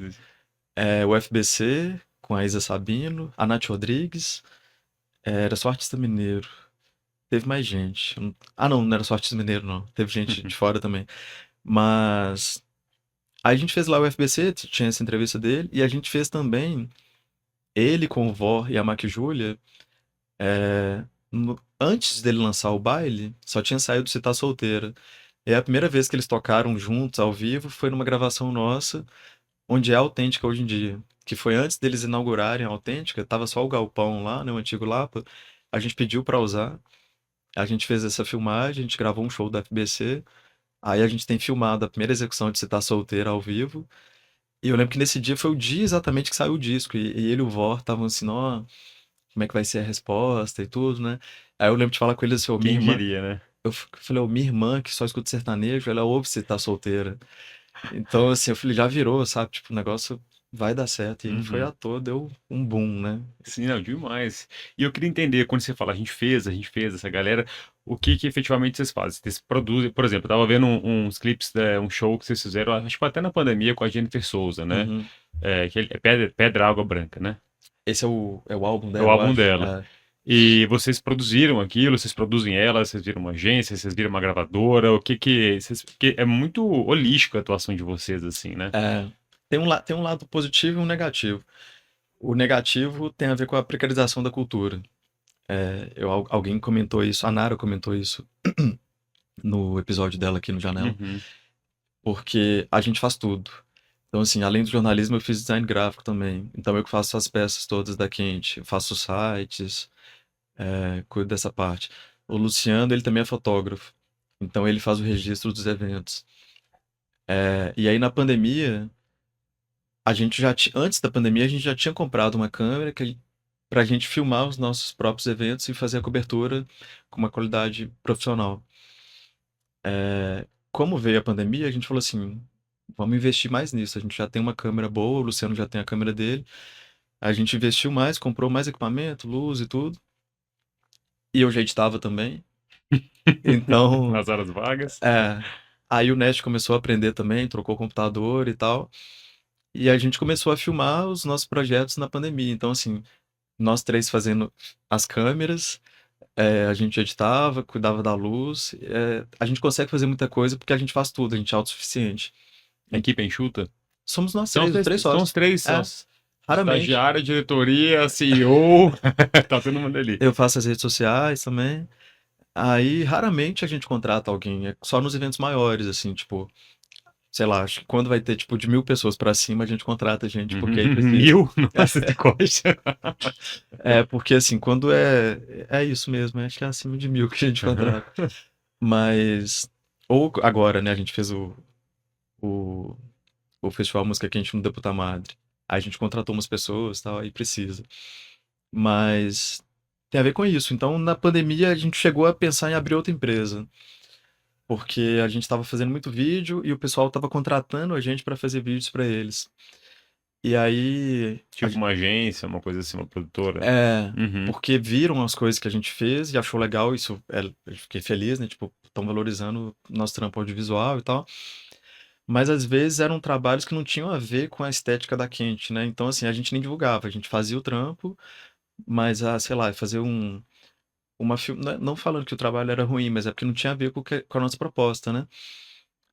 O FBC, com a Isa Sabino, a Nath Rodrigues, Era só artista mineiro. Teve mais gente. Ah, não, não era só artista mineiro, não. Teve gente de fora também. Mas aí a gente fez lá o FBC, tinha essa entrevista dele, e a gente fez também ele com o Vó e a Mac Júlia. Antes dele lançar o baile, só tinha saído Se Tá Solteira. E a primeira vez que eles tocaram juntos ao vivo foi numa gravação nossa, onde é Autêntica hoje em dia. Que foi antes deles inaugurarem a Autêntica, tava só o galpão lá, né, o antigo Lapa. A gente pediu pra usar, a gente fez essa filmagem, a gente gravou um show da FBC. Aí a gente tem filmado a primeira execução de Se Tá Solteira ao vivo. E eu lembro que nesse dia foi o dia exatamente que saiu o disco. E ele e o Vor estavam assim, ó, como é que vai ser a resposta e tudo, né? Aí eu lembro de falar com ele assim, ô, minha Quem irmã. diria, né? Eu falei, ô, minha irmã que só escuta sertanejo, ela ouve Se Tá Solteira. Então, assim, eu falei, já virou, sabe? Tipo, o negócio vai dar certo. E não foi Uhum. à toa, deu um boom, né? Sim, não, demais. E eu queria entender, quando você fala a gente fez, essa galera, o que que efetivamente vocês fazem? Vocês produzem, por exemplo, eu tava vendo uns clipes, um show que vocês fizeram, acho que até na pandemia com a Jennifer Souza, né? Uhum. É Pedra, Água Branca, né? Esse é o álbum É o dela, eu álbum acho. dela. E vocês produziram aquilo, vocês produzem ela, vocês viram uma agência, vocês viram uma gravadora, o que que... Porque é muito holístico a atuação de vocês, assim, né? Tem um lado positivo e um negativo. O negativo tem a ver com a precarização da cultura. Alguém comentou isso, a Nara comentou isso no episódio dela aqui no Janela, Uhum. porque a gente faz tudo. Então, assim, além do jornalismo, eu fiz design gráfico também. Então, eu que faço as peças todas da Quente, faço sites, cuido dessa parte. O Luciano, ele também é fotógrafo. Então, ele faz o registro dos eventos. E aí, na pandemia, antes da pandemia, a gente já tinha comprado uma câmera para a gente filmar os nossos próprios eventos e fazer a cobertura com uma qualidade profissional. Como veio a pandemia, a gente falou assim, vamos investir mais nisso. A gente já tem uma câmera boa, o Luciano já tem a câmera dele. A gente investiu mais, comprou mais equipamento, luz e tudo. E eu já editava também. Então, Nas horas vagas. é, aí o Nest começou a aprender também, trocou o computador e tal. E a gente começou a filmar os nossos projetos na pandemia. Então, assim, nós três fazendo as câmeras, a gente editava, cuidava da luz. A gente consegue fazer muita coisa porque a gente faz tudo, a gente é autossuficiente. Equipe enxuta. Somos nós São os três, os três são os sócios. três É, sócios. raramente. Estagiária, diretoria, CEO, tá todo mundo ali. Eu faço as redes sociais também. Aí, raramente a gente contrata alguém. É só nos eventos maiores, assim, tipo, sei lá, acho que quando vai ter, tipo, de 1.000 pessoas pra cima, a gente contrata gente, porque aí precisa. 1000? Nossa, de coxa. Porque, assim, quando é isso mesmo, acho que é acima de 1.000 que a gente contrata. Mas, ou agora, né, a gente fez o, o Festival Música Quente no Deputa Madre. Aí a gente contratou umas pessoas e tal, aí precisa. Mas tem a ver com isso. Então, na pandemia, a gente chegou a pensar em abrir outra empresa. Porque a gente estava fazendo muito vídeo e o pessoal estava contratando a gente para fazer vídeos para eles. E aí, Tipo uma agência, uma coisa assim, uma produtora. é, Uhum. porque viram as coisas que a gente fez e achou legal, isso, eu fiquei feliz, né? Tipo, estão valorizando o nosso trampo audiovisual e tal. Mas às vezes eram trabalhos que não tinham a ver com a estética da Quente, né? Então, assim, a gente nem divulgava, a gente fazia o trampo, mas, sei lá, fazer uma filme, não falando que o trabalho era ruim, mas é porque não tinha a ver com a nossa proposta, né?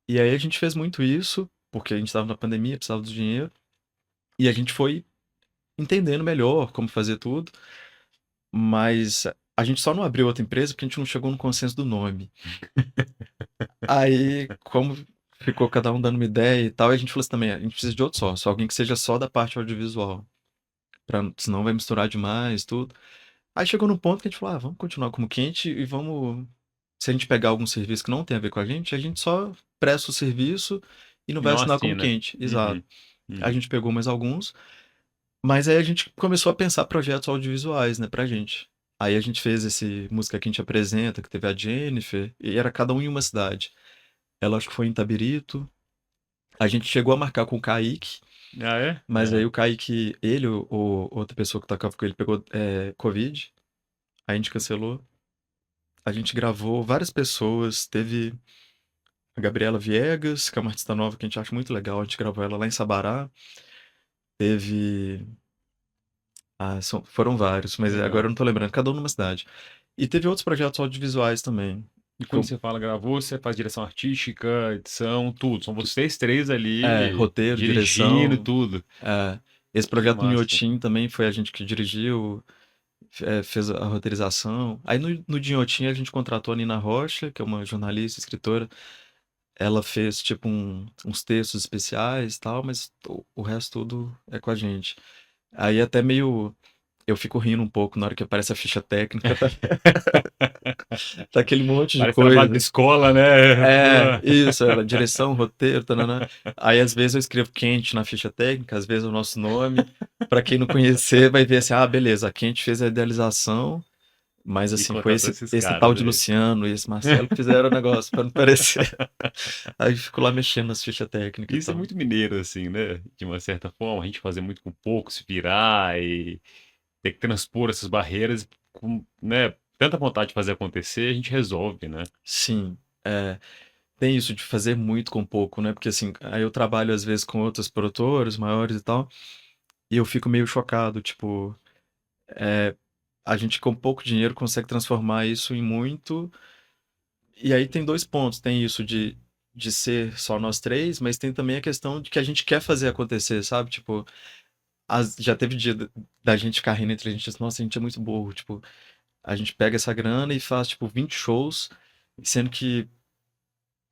E aí a gente fez muito isso, porque a gente estava na pandemia, precisava do dinheiro, e a gente foi entendendo melhor como fazer tudo, mas a gente só não abriu outra empresa porque a gente não chegou no consenso do nome. Aí, como ficou cada um dando uma ideia e tal, a gente falou assim também, a gente precisa de outro sócio, alguém que seja só da parte audiovisual, senão vai misturar demais tudo. Aí chegou no ponto que a gente falou, vamos continuar como Quente e vamos, se a gente pegar algum serviço que não tem a ver com a gente só presta o serviço e não E vai não assinar como assina. Quente. Exato. Uhum. A Uhum. gente pegou mais alguns, mas aí a gente começou a pensar projetos audiovisuais, né, pra gente. Aí a gente fez esse música que a gente apresenta, que teve a Jennifer, e era cada um em uma cidade. Ela acho que foi em Itabirito. A gente chegou a marcar com o Kaique, Ah, é? mas aí o Kaique, ele, outra pessoa que tocava com ele, pegou Covid. Aí a gente cancelou. A gente gravou várias pessoas. Teve a Gabriela Viegas, que é uma artista nova que a gente acha muito legal. A gente gravou ela lá em Sabará. Teve Ah, foram vários, mas agora Legal. eu não tô lembrando, cada um numa cidade. E teve outros projetos audiovisuais também. E quando Foi, você fala gravou, você faz direção artística, edição, tudo. São vocês três ali roteiro, dirigindo direção. tudo. Esse Que projeto no massa. Inhotim também foi a gente que dirigiu, fez a roteirização. Aí no de Inhotim a gente contratou a Nina Rocha, que é uma jornalista, escritora. Ela fez, tipo, uns textos especiais e tal, mas o resto tudo é com a gente. Aí até meio. Eu fico rindo um pouco na hora que aparece a ficha técnica, tá aquele monte de Parece trabalho de coisa. escola, né? Pô. Isso, ela, direção, roteiro, tananã. Aí às vezes eu escrevo Quente na ficha técnica, às vezes o nosso nome. Pra quem não conhecer, vai ver assim, ah, beleza, a Quente fez a idealização, mas E assim, foi contratou esse, esses esse tal caras de aí. Luciano e esse Marcelo que fizeram o negócio, pra não parecer. Aí fico lá mexendo nas fichas técnicas e Isso é tal. muito mineiro, assim, né? De uma certa forma, a gente fazer muito com pouco, se virar e ter que transpor essas barreiras com, né? Tanta vontade de fazer acontecer, a gente resolve, né? Sim, tem isso de fazer muito com pouco, né? Porque assim, aí eu trabalho às vezes com outros produtores maiores e tal, e eu fico meio chocado, tipo, a gente com pouco dinheiro consegue transformar isso em muito. E aí tem dois pontos, tem isso de ser só nós três, mas tem também a questão de que a gente quer fazer acontecer, sabe? Tipo, já teve dia da gente ficar rindo entre a gente, assim, nossa, a gente é muito burro, tipo, a gente pega essa grana e faz, tipo, 20 shows, sendo que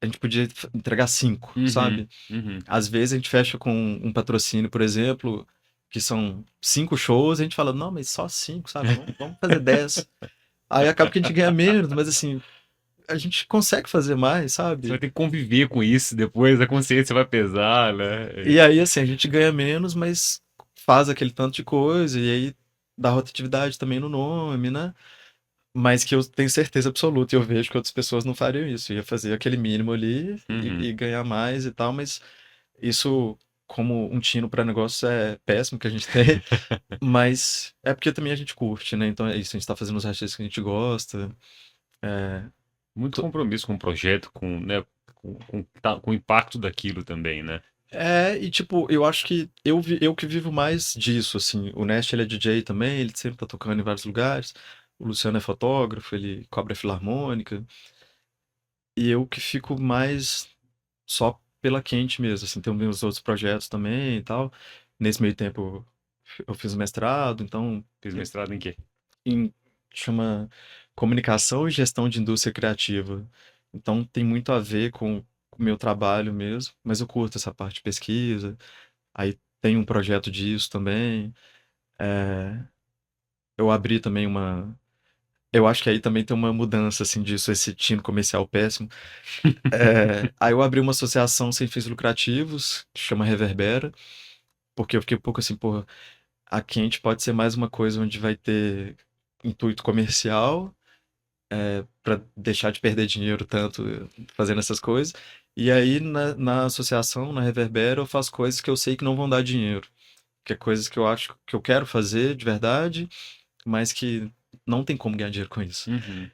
a gente podia entregar 5, Uhum, sabe? uhum. Às vezes a gente fecha com um patrocínio, por exemplo, que são 5 shows, a gente fala, não, mas só 5, sabe? Vamos fazer 10. Aí acaba que a gente ganha menos, mas assim, a gente consegue fazer mais, Você vai sabe? ter que conviver com isso depois, a consciência vai pesar, né? E aí, assim, a gente ganha menos, mas faz aquele tanto de coisa, e aí dá rotatividade também no nome, né? Mas que eu tenho certeza absoluta, e eu vejo que outras pessoas não fariam isso. Ia fazer aquele mínimo ali Uhum. e ganhar mais e tal, mas isso, como um tino para negócio, é péssimo que a gente tem, mas é porque também a gente curte, né? Então é isso, a gente tá fazendo os artistas que a gente gosta. É, Muito to- compromisso com o projeto, com, né, com o impacto daquilo também, né? e tipo, eu acho que eu que vivo mais disso, assim. O Nest, ele é DJ também, ele sempre tá tocando em vários lugares. O Luciano é fotógrafo, ele cobra filarmônica. E eu que fico mais só pela quente mesmo, assim. Tem meus outros projetos também e tal. Nesse meio tempo eu fiz mestrado, então Fiz mestrado em quê? em, chama Comunicação e Gestão de Indústria Criativa. Então tem muito a ver com o meu trabalho mesmo, mas eu curto essa parte de pesquisa. Aí tem um projeto disso também. É, eu abri também uma. Eu acho que aí também tem uma mudança assim disso, esse tino comercial péssimo. Aí eu abri uma associação sem fins lucrativos, que chama Reverbera, porque eu fiquei um pouco assim, pô, a Quente pode ser mais uma coisa onde vai ter intuito comercial, para deixar de perder dinheiro tanto fazendo essas coisas. E aí na associação, na Reverbera, eu faço coisas que eu sei que não vão dar dinheiro, que é coisas que eu acho que eu quero fazer de verdade, mas que não tem como ganhar dinheiro com isso. Uhum.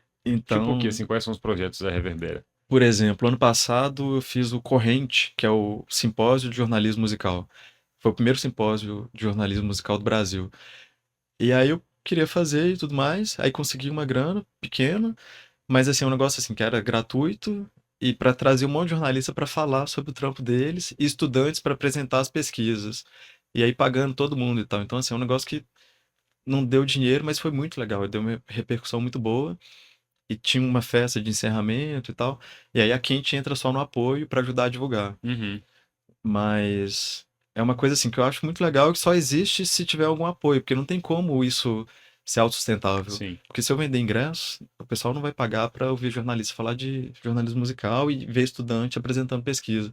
Tipo o quê? Então, Assim, quais são os projetos da Reverbera? por exemplo, ano passado eu fiz o Corrente, que é o Simpósio de Jornalismo Musical. Foi o primeiro simpósio de jornalismo musical do Brasil. E aí eu queria fazer e tudo mais, aí consegui uma grana pequena, mas assim, um negócio assim que era gratuito e para trazer um monte de jornalista para falar sobre o trampo deles e estudantes para apresentar as pesquisas. E aí pagando todo mundo e tal. Então assim, é um negócio que não deu dinheiro, mas foi muito legal, deu uma repercussão muito boa. E tinha uma festa de encerramento e tal. E aí a Quente entra só no apoio para ajudar a divulgar. Uhum. Mas é uma coisa assim que eu acho muito legal que só existe se tiver algum apoio, porque não tem como isso ser autossustentável. Sim. Porque se eu vender ingresso, o pessoal não vai pagar para ouvir jornalista falar de jornalismo musical e ver estudante apresentando pesquisa.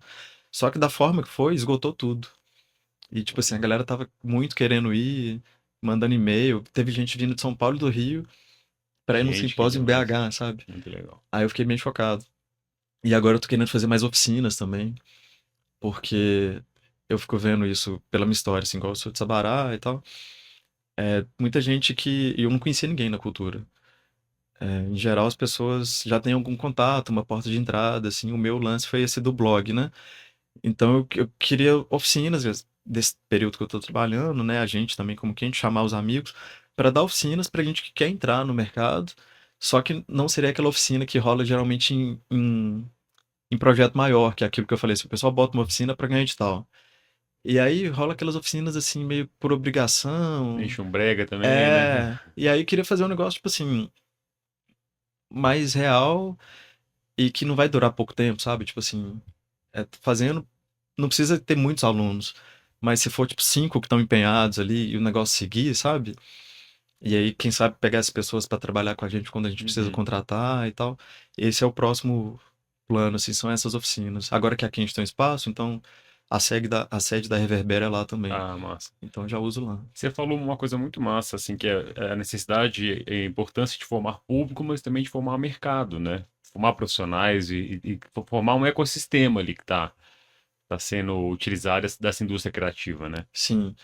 Só que da forma que foi, esgotou tudo. E tipo assim, a galera tava muito querendo ir, mandando e-mail. Teve gente vindo de São Paulo e do Rio para ir num Gente, que simpósio em demais. BH, sabe? Muito legal. Aí eu fiquei meio chocado. E agora eu tô querendo fazer mais oficinas também, porque eu fico vendo isso pela minha história, assim, igual eu sou de Sabará e tal. Muita gente que eu não conhecia ninguém na cultura. Em geral, as pessoas já têm algum contato, uma porta de entrada, assim. O meu lance foi esse do blog, né? Então eu queria oficinas, desse período que eu tô trabalhando, né? A gente também, como que a gente chamar os amigos, para dar oficinas pra gente que quer entrar no mercado. Só que não seria aquela oficina que rola geralmente em projeto maior, que é aquilo que eu falei, se o pessoal bota uma oficina para ganhar edital. E aí rola aquelas oficinas assim, meio por obrigação. Enche um brega também, né? É. E aí eu queria fazer um negócio, tipo assim, mais real e que não vai durar pouco tempo, sabe? Tipo assim, fazendo. Não precisa ter muitos alunos, mas se for tipo cinco que estão empenhados ali e o negócio seguir, sabe? E aí, quem sabe pegar as pessoas para trabalhar com a gente quando a gente precisa Uhum. contratar e tal. Esse é o próximo plano, assim, são essas oficinas. Agora que aqui a gente tem um espaço, então a sede da Reverber é lá também. Ah, massa. Então eu já uso lá. Você falou uma coisa muito massa, assim, que é a necessidade e a importância de formar público, mas também de formar mercado, né? Formar profissionais e formar um ecossistema ali que tá sendo utilizado dessa indústria criativa, né? Sim.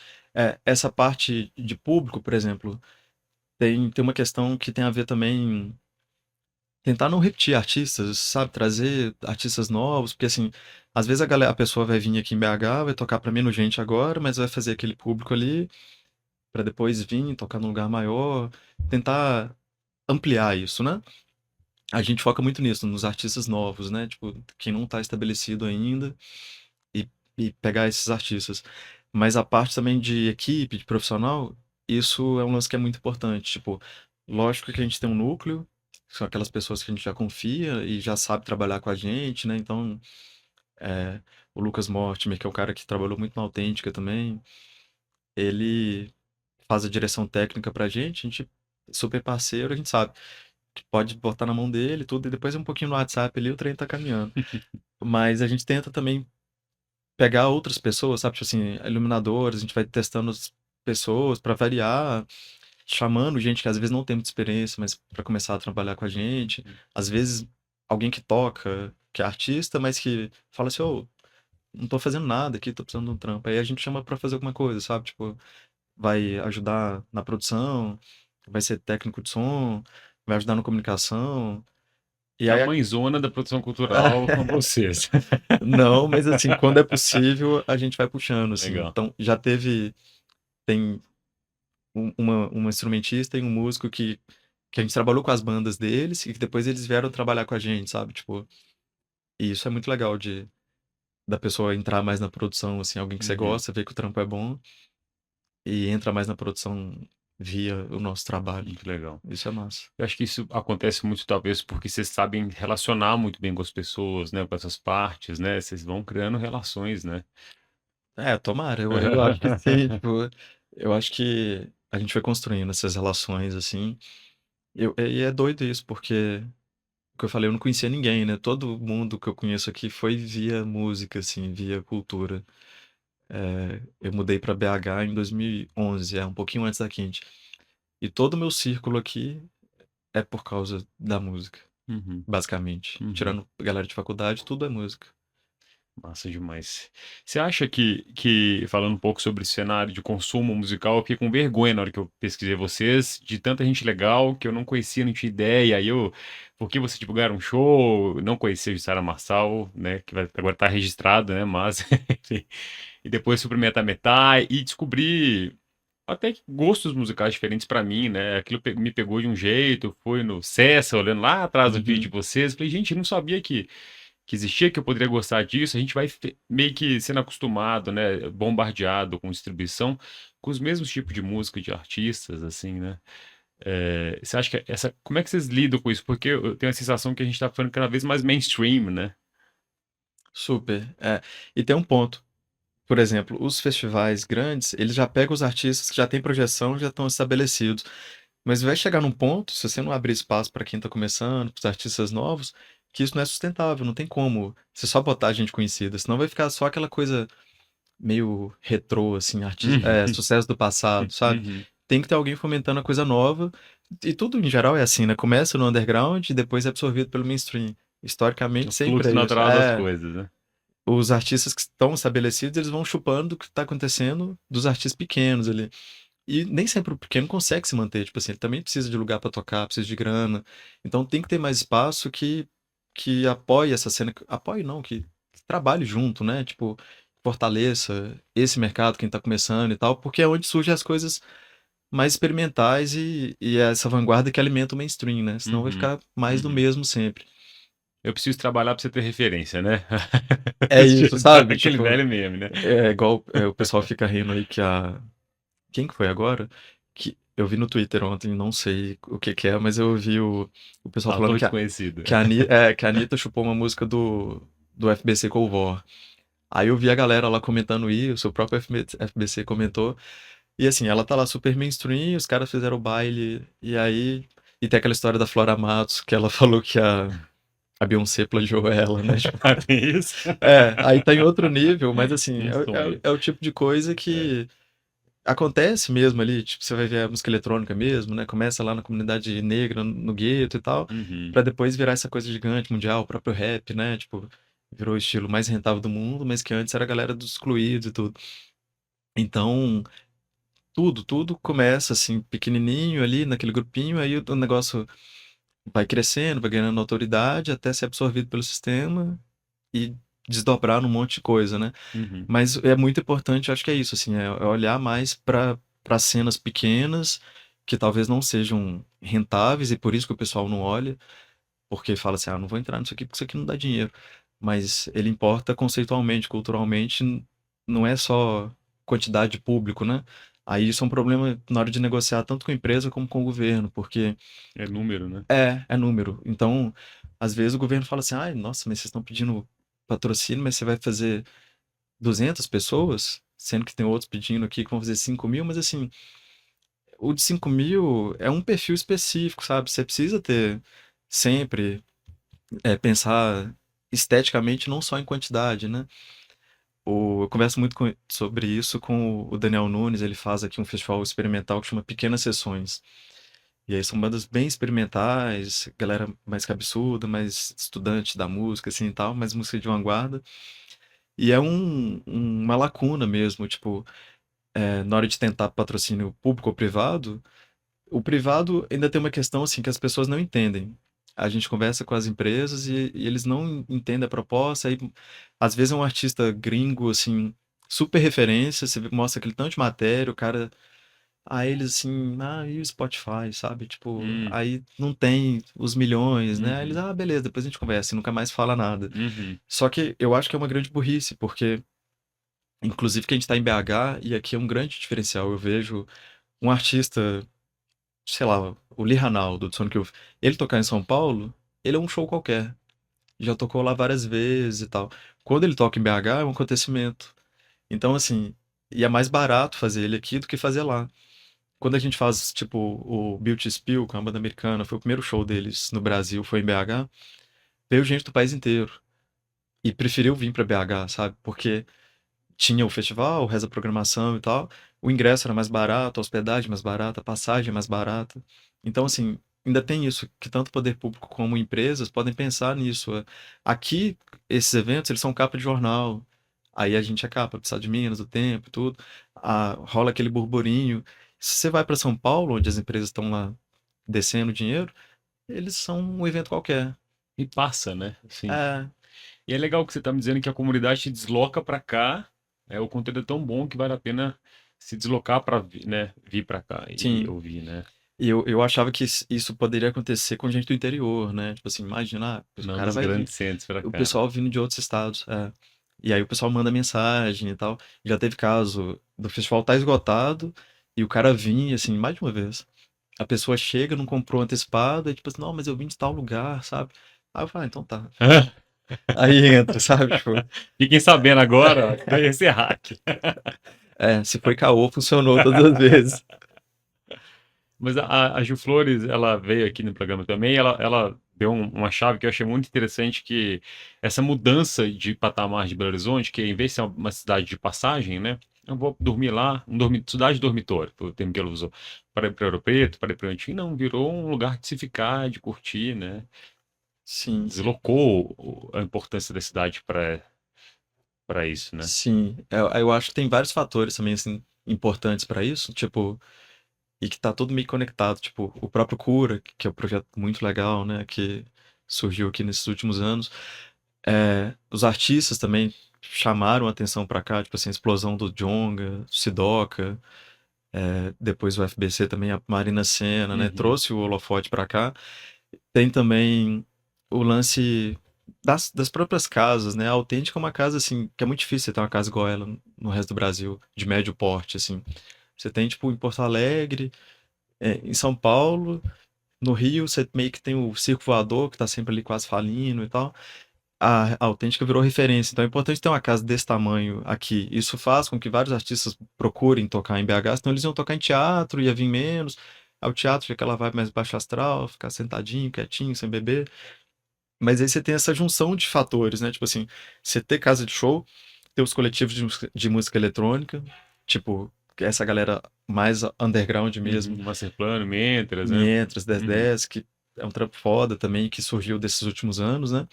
Essa parte de público, por exemplo, tem uma questão que tem a ver também. Tentar não repetir artistas, sabe? Trazer artistas novos, porque assim, às vezes a pessoa vai vir aqui em BH, vai tocar pra menos gente agora, mas vai fazer aquele público ali pra depois vir tocar num lugar maior, tentar ampliar isso, né? A gente foca muito nisso, nos artistas novos, né? Tipo, quem não tá estabelecido ainda e, e pegar esses artistas. Mas a parte também de equipe, de profissional, isso é um lance que é muito importante. Tipo, lógico que a gente tem um núcleo, que são aquelas pessoas que a gente já confia e já sabe trabalhar com a gente, né? Então, é, o Lucas Mortimer, que é o cara que trabalhou muito na Autêntica também, ele faz a direção técnica pra gente, a gente é super parceiro, a gente sabe que pode botar na mão dele e tudo, e depois um pouquinho no WhatsApp ali o trem tá caminhando. Mas a gente tenta também pegar outras pessoas, sabe? Tipo assim, iluminadores, a gente vai testando as pessoas para variar, chamando gente que às vezes não tem muita experiência, mas para começar a trabalhar com a gente. Às vezes alguém que toca, que é artista, mas que fala assim, ô, não tô fazendo nada aqui, tô precisando de um trampo. Aí a gente chama para fazer alguma coisa, sabe? Tipo, vai ajudar na produção, vai ser técnico de som, vai ajudar na comunicação. E A aí mãezona da produção cultural são vocês. não, mas assim, quando é possível, a gente vai puxando, assim. Legal. Então, tem uma instrumentista e um músico que a gente trabalhou com as bandas deles e que depois eles vieram trabalhar com a gente, sabe? Tipo, e isso é muito legal da pessoa entrar mais na produção, assim, alguém que você Uhum. gosta, vê que o trampo é bom e entra mais na produção via o nosso trabalho. Muito legal. Isso é massa. Eu acho que isso acontece muito, talvez, porque vocês sabem relacionar muito bem com as pessoas, né? Com essas partes, né? Vocês vão criando relações, né? Tomara, eu acho que sim, tipo, eu acho que a gente foi construindo essas relações, assim, e é doido isso, porque o que eu falei, eu não conhecia ninguém, né? Todo mundo que eu conheço aqui foi via música, assim, via cultura. Eu mudei pra BH em 2011, um pouquinho antes da Quinte. E todo o meu círculo aqui é por causa da música, Uhum, basicamente. uhum. Tirando a galera de faculdade, tudo é música. Massa demais. Você acha que, falando um pouco sobre esse cenário de consumo musical, eu fiquei com vergonha na hora que eu pesquisei vocês, de tanta gente legal que eu não conhecia, não tinha ideia. Aí porque você divulgaram um show, não conhecia o Sara Marçal, né, que agora tá registrado, né, mas, enfim. E depois fui pro Metá Metá e descobri até que gostos musicais diferentes pra mim, né? Aquilo me pegou de um jeito, fui no Cessa, olhando lá atrás do vídeo de Uhum. vocês, falei, gente, eu não sabia que existia, que eu poderia gostar disso, a gente vai meio que sendo acostumado, né, bombardeado com distribuição, com os mesmos tipos de música de artistas, assim, né? Você acha que como é que vocês lidam com isso? Porque eu tenho a sensação que a gente tá ficando cada vez mais mainstream, né? Super. E tem um ponto. Por exemplo, os festivais grandes, eles já pegam os artistas que já têm projeção, já estão estabelecidos. Mas vai chegar num ponto, se você não abrir espaço para quem tá começando, para os artistas novos, que isso não é sustentável, não tem como você só botar gente conhecida, senão vai ficar só aquela coisa meio retrô, assim, sucesso do passado, sabe? Uhum. Tem que ter alguém fomentando a coisa nova, e tudo em geral é assim, né? Começa no underground e depois é absorvido pelo mainstream. O Historicamente, sempre fluxo é isso. natural das coisas, né? Os artistas que estão estabelecidos, eles vão chupando o que está acontecendo dos artistas pequenos ali. E nem sempre o pequeno consegue se manter, tipo assim, ele também precisa de lugar para tocar, precisa de grana. Então tem que ter mais espaço que apoie essa cena, apoie não, que trabalhe junto, né? Tipo, fortaleça esse mercado, quem tá começando e tal, porque é onde surgem as coisas mais experimentais e é essa vanguarda que alimenta o mainstream, né? Senão vai Uhum, ficar mais do uhum. mesmo sempre. Eu preciso trabalhar pra você ter referência, né? É isso, sabe? Aquele Tipo, velho meme, né? é igual o pessoal fica rindo aí que a. Quem que foi agora? Que eu vi no Twitter ontem, não sei o que que é, mas eu vi o pessoal falando Autor desconhecido. que a Anitta chupou uma música do FBC Coldwar. Aí eu vi a galera lá comentando isso, o próprio FBC comentou. E assim, ela tá lá super mainstream, os caras fizeram o baile, e aí. E tem aquela história da Flora Matos, que ela falou que a Beyoncé plagiou ela, né? Tipo, Ah, tem isso? aí tá em outro nível, mas assim, Um sonho. é o tipo de coisa É. que acontece mesmo ali. Tipo, você vai ver a música eletrônica mesmo, né? Começa lá na comunidade negra, no gueto e tal, Uhum. pra depois virar essa coisa gigante, mundial, o próprio rap, né? Tipo, virou o estilo mais rentável do mundo, mas que antes era a galera dos excluídos e tudo. Então, tudo começa assim, pequenininho ali, naquele grupinho, aí o negócio vai crescendo, vai ganhando autoridade até ser absorvido pelo sistema e desdobrar num monte de coisa, né? Uhum. Mas é muito importante, acho que é isso, assim, é olhar mais para cenas pequenas que talvez não sejam rentáveis e por isso que o pessoal não olha, porque fala assim, ah, não vou entrar nisso aqui porque isso aqui não dá dinheiro. Mas ele importa conceitualmente, culturalmente, não é só quantidade de público, né? Aí isso é um problema na hora de negociar tanto com a empresa como com o governo, porque É número, né? é número. Então, às vezes o governo fala assim, ai, nossa, mas vocês estão pedindo patrocínio, mas você vai fazer 200 pessoas, sendo que tem outros pedindo aqui que vão fazer 5.000, mas assim, o de 5.000 é um perfil específico, sabe? Você precisa ter sempre, pensar esteticamente, não só em quantidade, né? Eu converso muito sobre isso com o Daniel Nunes, ele faz aqui um festival experimental que chama Pequenas Sessões. E aí são bandas bem experimentais, galera mais cabeçuda, mais estudante da música, assim e tal, mais música de vanguarda. E é uma lacuna mesmo, tipo, na hora de tentar patrocínio público ou privado, o privado ainda tem uma questão assim que as pessoas não entendem. A gente conversa com as empresas e eles não entendem a proposta, aí às vezes é um artista gringo, assim, super referência, você mostra aquele tanto de matéria, o cara. Aí eles assim, e o Spotify, sabe? Tipo, Hum, aí não tem os milhões, né? Aí eles, uhum, beleza, depois a gente conversa e nunca mais fala nada. uhum, Só que eu acho que é uma grande burrice, porque, inclusive, que a gente tá em BH e aqui é um grande diferencial. Eu vejo um artista, sei lá, o Lee Ranaldo, do Sonic Youth, ele tocar em São Paulo, ele é um show qualquer. Já tocou lá várias vezes e tal. Quando ele toca em BH, é um acontecimento. Então, assim, e é mais barato fazer ele aqui do que fazer lá. Quando a gente faz, tipo, o Beauty Spill, com a banda americana, foi o primeiro show deles no Brasil, foi em BH, veio gente do país inteiro. E preferiu vir pra BH, sabe? Porque tinha o festival, o resto da programação e tal. O ingresso era mais barato, a hospedagem mais barata, a passagem mais barata. Então, assim, ainda tem isso, que tanto o poder público como empresas podem pensar nisso. Aqui, esses eventos, eles são capa de jornal. Aí a gente é capa, precisa de Minas, do Tempo e tudo. Rola aquele burburinho. Se você vai para São Paulo, onde as empresas estão lá descendo dinheiro, eles são um evento qualquer. e passa, né? Assim. É, E é legal que você tá me dizendo que a comunidade se desloca pra cá. O conteúdo é tão bom que vale a pena se deslocar pra né, vir pra cá e sim. ouvir, né? E eu achava que isso poderia acontecer com gente do interior, né? Tipo assim, imagina, o Não cara dos vai vir, grandes centros pra o cá, né? pessoal vindo de outros estados, é. E aí o pessoal manda mensagem e tal. Já teve caso do festival tá esgotado e o cara vinha, assim, mais de uma vez. A pessoa chega, não comprou antecipado, e tipo assim, não, mas eu vim de tal lugar, sabe? Aí eu falo, então tá. Aí entra, sabe? Tipo, Fiquem sabendo agora, ó, que vai ser hack. se foi caô, funcionou todas as vezes. Mas a Ju Flores, ela veio aqui no programa também, ela deu uma chave que eu achei muito interessante, que essa mudança de patamar de Belo Horizonte, que em vez de ser uma cidade de passagem, né? Eu vou dormir lá, cidade dormitório, foi o termo que ela usou, para ir para Ouro Preto, para ir para Antim, não, virou um lugar de se ficar, de curtir, né? Sim, Deslocou a importância da cidade para isso, né? sim. Eu acho que tem vários fatores também, assim, importantes pra isso. Tipo, e que tá tudo meio conectado, tipo, o próprio Cura, que é um projeto muito legal, né, que surgiu aqui nesses últimos anos. Os artistas também. chamaram a atenção pra cá, tipo assim, a explosão do Djonga, Sidoca, depois o FBC também, a Marina Sena, né? Uhum. Trouxe o holofote pra cá. Tem também o lance das próprias casas, né? A Autêntica é uma casa, assim, que é muito difícil você ter uma casa igual ela no resto do Brasil, de médio porte, assim. Você tem, tipo, em Porto Alegre, em São Paulo, no Rio, você meio que tem o Circo Voador, que tá sempre ali quase falindo e tal. A Autêntica virou referência, então é importante ter uma casa desse tamanho aqui. Isso faz com que vários artistas procurem tocar em BH, senão eles iam tocar em teatro, ia vir menos. Aí o teatro fica aquela vibe mais baixo astral, ficar sentadinho, quietinho, sem beber. Mas aí você tem essa junção de fatores, né? Tipo assim, você ter casa de show, ter os coletivos de música eletrônica, tipo, essa galera mais underground mesmo, Uhum. Masterplano, Mentras, né? Mientras, Uhum. 1010, que é um trampo foda também, que surgiu desses últimos anos, né?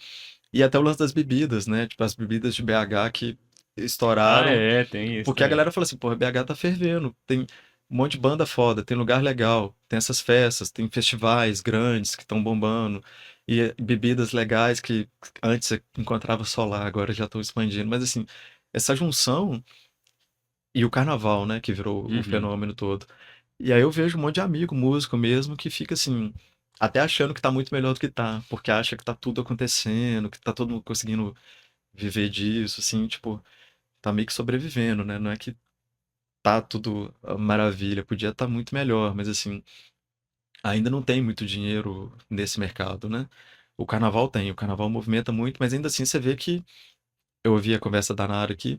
E até o lance das bebidas, né? Tipo, as bebidas de BH que Ah, estouraram, é, tem isso porque a também. galera fala assim, pô, BH tá fervendo, tem um monte de banda foda, tem lugar legal, tem essas festas, tem festivais grandes que estão bombando, e bebidas legais que antes você encontrava só lá, agora já estão expandindo. Mas assim, essa junção e o carnaval, né, que virou o Uhum. fenômeno todo. E aí eu vejo um monte de amigo, músico mesmo, que fica assim, até achando que tá muito melhor do que tá, porque acha que tá tudo acontecendo, que tá todo mundo conseguindo viver disso, assim, tipo, tá meio que sobrevivendo, né? Não é que tá tudo maravilha, podia estar muito melhor, mas assim, ainda não tem muito dinheiro nesse mercado, né? O carnaval tem, o carnaval movimenta muito, mas ainda assim você vê que eu ouvi a conversa da Nara aqui,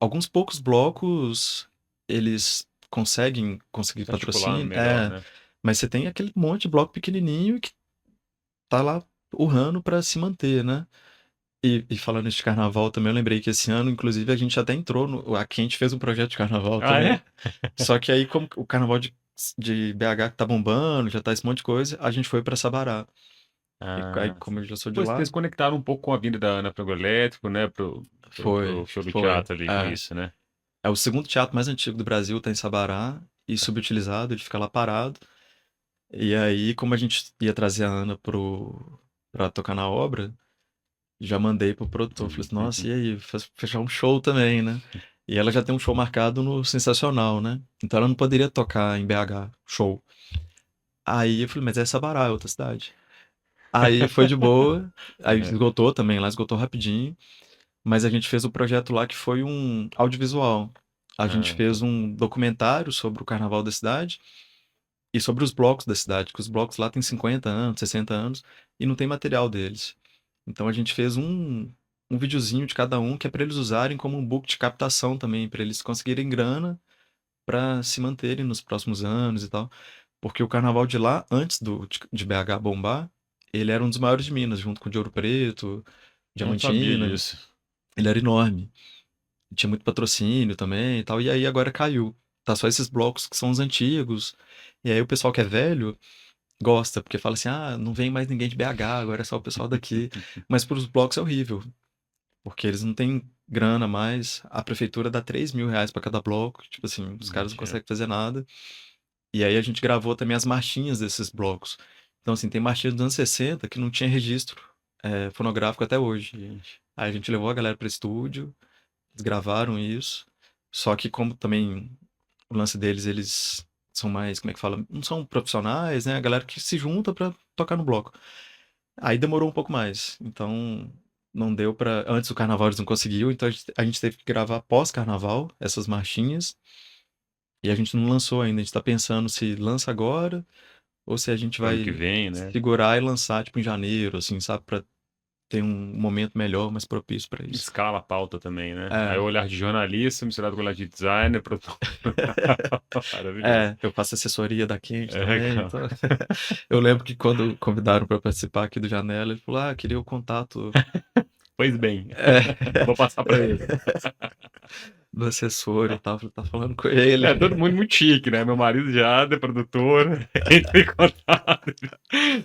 alguns poucos blocos eles conseguir Se articular patrocínio, melhor, né? mas você tem aquele monte de bloco pequenininho que tá lá urrando pra se manter, né? E falando de carnaval também, eu lembrei que esse ano, inclusive, a gente até entrou no. Aqui a gente fez um projeto de carnaval Ah, também. é? Só que aí, como o carnaval de BH que tá bombando, já tá esse monte de coisa, a gente foi pra Sabará. E aí, Ah, como eu já sou de pô, lá, vocês conectaram um pouco com a vinda da Ana Frango Elétrico, né? Pro foi, show do foi. teatro ali com É. isso, né? É o segundo teatro mais antigo do Brasil, tá em Sabará, e subutilizado, ele fica lá parado. E aí, como a gente ia trazer a Ana pra tocar na obra, já mandei pro produtor. Falei assim, nossa, e aí, fechar um show também, né? E ela já tem um show marcado no Sensacional, né? Então ela não poderia tocar em BH, show. Aí eu falei, mas é Sabará, é outra cidade. Aí foi de boa, aí Aham. esgotou também, lá esgotou rapidinho. Mas a gente fez um projeto lá que foi um audiovisual. A gente Ah, fez um documentário sobre o carnaval da cidade e sobre os blocos da cidade, que os blocos lá têm 50 anos, 60 anos e não tem material deles. Então a gente fez um videozinho de cada um que é para eles usarem como um book de captação também, para eles conseguirem grana para se manterem nos próximos anos e tal. Porque o carnaval de lá, antes de BH bombar, ele era um dos maiores de Minas, junto com o de Ouro Preto, não sabia Diamantina. disso. Ele era enorme. Tinha muito patrocínio também e tal. E aí agora caiu. Tá só esses blocos que são os antigos. E aí o pessoal que é velho gosta, porque fala assim: ah, não vem mais ninguém de BH, agora é só o pessoal daqui. Mas para os blocos é horrível, porque eles não têm grana mais. A prefeitura dá R$ 3.000 para cada bloco. Tipo assim, os caras não Mentira. conseguem fazer nada. E aí a gente gravou também as marchinhas desses blocos. Então, assim, tem marchinha dos anos 60 que não tinha registro fonográfico até hoje. Gente. Aí a gente levou a galera para estúdio, eles gravaram isso. Só que como também o lance deles, eles são mais, como é que fala? Não são profissionais, né? A galera que se junta pra tocar no bloco. Aí demorou um pouco mais. Então, não deu pra. Antes do carnaval eles não conseguiu, então a gente teve que gravar pós-carnaval essas marchinhas. E a gente não lançou ainda. A gente tá pensando se lança agora ou se a gente Pro ano que vai vem, né? segurar e lançar, tipo, em janeiro, assim, sabe? Pra ter um momento melhor, mais propício pra isso. Escala a pauta também, né? Aí É. o olhar de jornalista misturado com o olhar de designer, produtor. Maravilhoso. Eu faço assessoria da Quente É, também, cara. então... Eu lembro que quando convidaram para participar aqui do Janela, ele falou, queria o contato Pois bem, é, vou passar para ele. do assessor e tal. Eu falei, tá falando com ele. É, todo mundo muito chique, né? Meu marido já é produtor, entra em contato.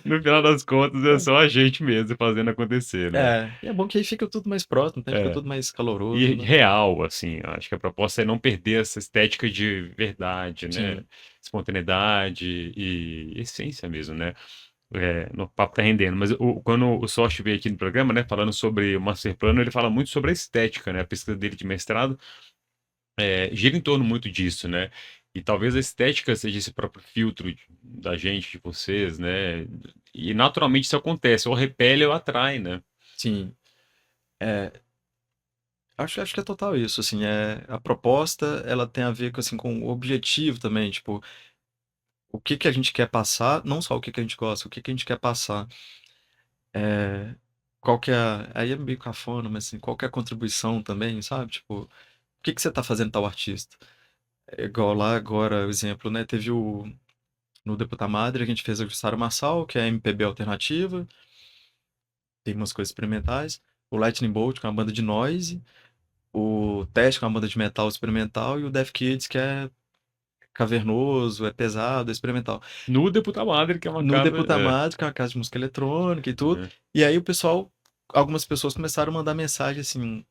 No final das contas, é só a gente mesmo fazendo acontecer, né? E é bom que aí fica tudo mais próximo, né? Fica É. tudo mais E caloroso, né? real, assim, acho que a proposta é não perder essa estética de verdade, né? Sim. Espontaneidade e essência mesmo, né? No papo tá rendendo, mas quando o Sochi veio aqui no programa, né, falando sobre o Master Plano, ele fala muito sobre a estética, né? A pesquisa dele de mestrado gira em torno muito disso, né? E talvez a estética seja esse próprio filtro da gente, de vocês, né? E naturalmente isso acontece, ou repele ou atrai, né? Sim. É, acho que é total isso, assim, a proposta, ela tem a ver com, assim, com o objetivo também, tipo, o que que a gente quer passar, não só o que que a gente gosta, o que que a gente quer passar. É, qual que é aí é meio cafona, mas assim, qual que é a contribuição também, sabe? Tipo, o que que você tá fazendo tal artista? É igual lá agora, o exemplo, né? Teve no Deputa Madre, a gente fez a Jussara Marçal, que é MPB alternativa, tem umas coisas experimentais. O Lightning Bolt, que é uma banda de noise. O Teste, que é uma banda de metal experimental. E o Death Kids, que é cavernoso, é pesado, é experimental. No Deputa Madre, que é uma No casa. Deputa Madre, que é uma casa de música eletrônica e tudo. É. E aí o pessoal, algumas pessoas começaram a mandar mensagem assim.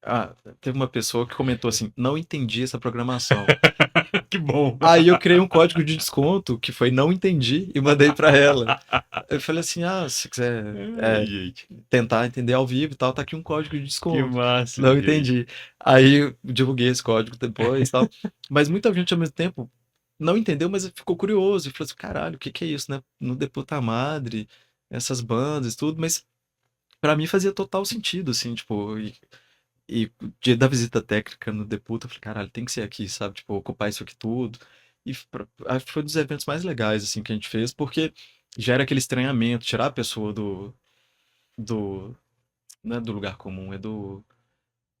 Ah, teve uma pessoa que comentou assim: não entendi essa programação. Que bom! Aí eu criei um código de desconto que foi não entendi e mandei pra ela. Eu falei assim: ah, se quiser Ai, gente, tentar entender ao vivo e tal, tá aqui um código de que desconto. massa, Não gente. entendi. Aí eu divulguei esse código depois e tal. Mas muita gente ao mesmo tempo não entendeu, mas ficou curioso e falou assim: caralho, o que que é isso, né? No Deputa Madre, essas bandas e tudo, mas pra mim fazia total sentido, assim, tipo, e o dia da visita técnica no Deputa, eu falei, caralho, tem que ser aqui, sabe? Tipo, ocupar isso aqui tudo. Acho que foi um dos eventos mais legais, assim, que a gente fez, porque gera aquele estranhamento, tirar a pessoa do, não é do lugar comum, é do...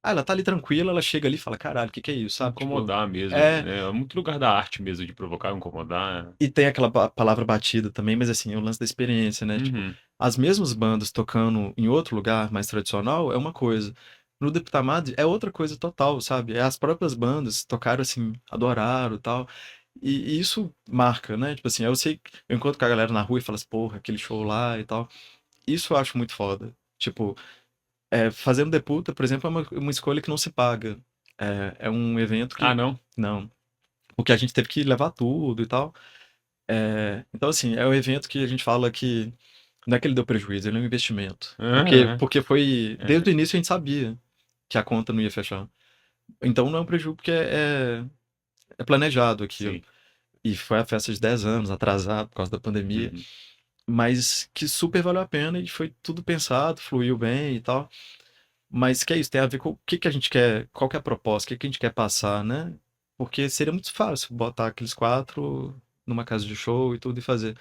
Ah, ela tá ali tranquila, ela chega ali e fala, caralho, o que que é isso, sabe? Tipo, Incomodar mesmo, é... né? É muito lugar da arte mesmo, de provocar e incomodar. E tem aquela palavra batida também, mas assim, é o lance da experiência, né? Tipo, Uhum. as mesmas bandas tocando em outro lugar mais tradicional é uma coisa. No Deputamad é outra coisa total, sabe? É as próprias bandas tocaram assim, adoraram e tal. E isso marca, né? Tipo assim, eu sei, eu encontro com a galera na rua e falo assim, porra, aquele show lá e tal. Isso eu acho muito foda. Tipo, fazer um Deputa, por exemplo, é uma escolha que não se paga. É um evento Ah, que. não? Não. Porque a gente teve que levar tudo e tal. Então, assim, é um evento que a gente fala que não é que ele deu prejuízo, ele é um investimento. Ah, Porque foi. Desde o é. início a gente sabia que a conta não ia fechar. Então não é um prejuízo porque é planejado aquilo. Sim. E foi a festa de 10 anos, atrasado por causa da pandemia. Uhum. Mas que super valeu a pena e foi tudo pensado, fluiu bem e tal. Mas que é isso, tem a ver com o que que a gente quer, qual que é a proposta, o que que a gente quer passar, né? Porque seria muito fácil botar aqueles quatro numa casa de show e tudo e fazer.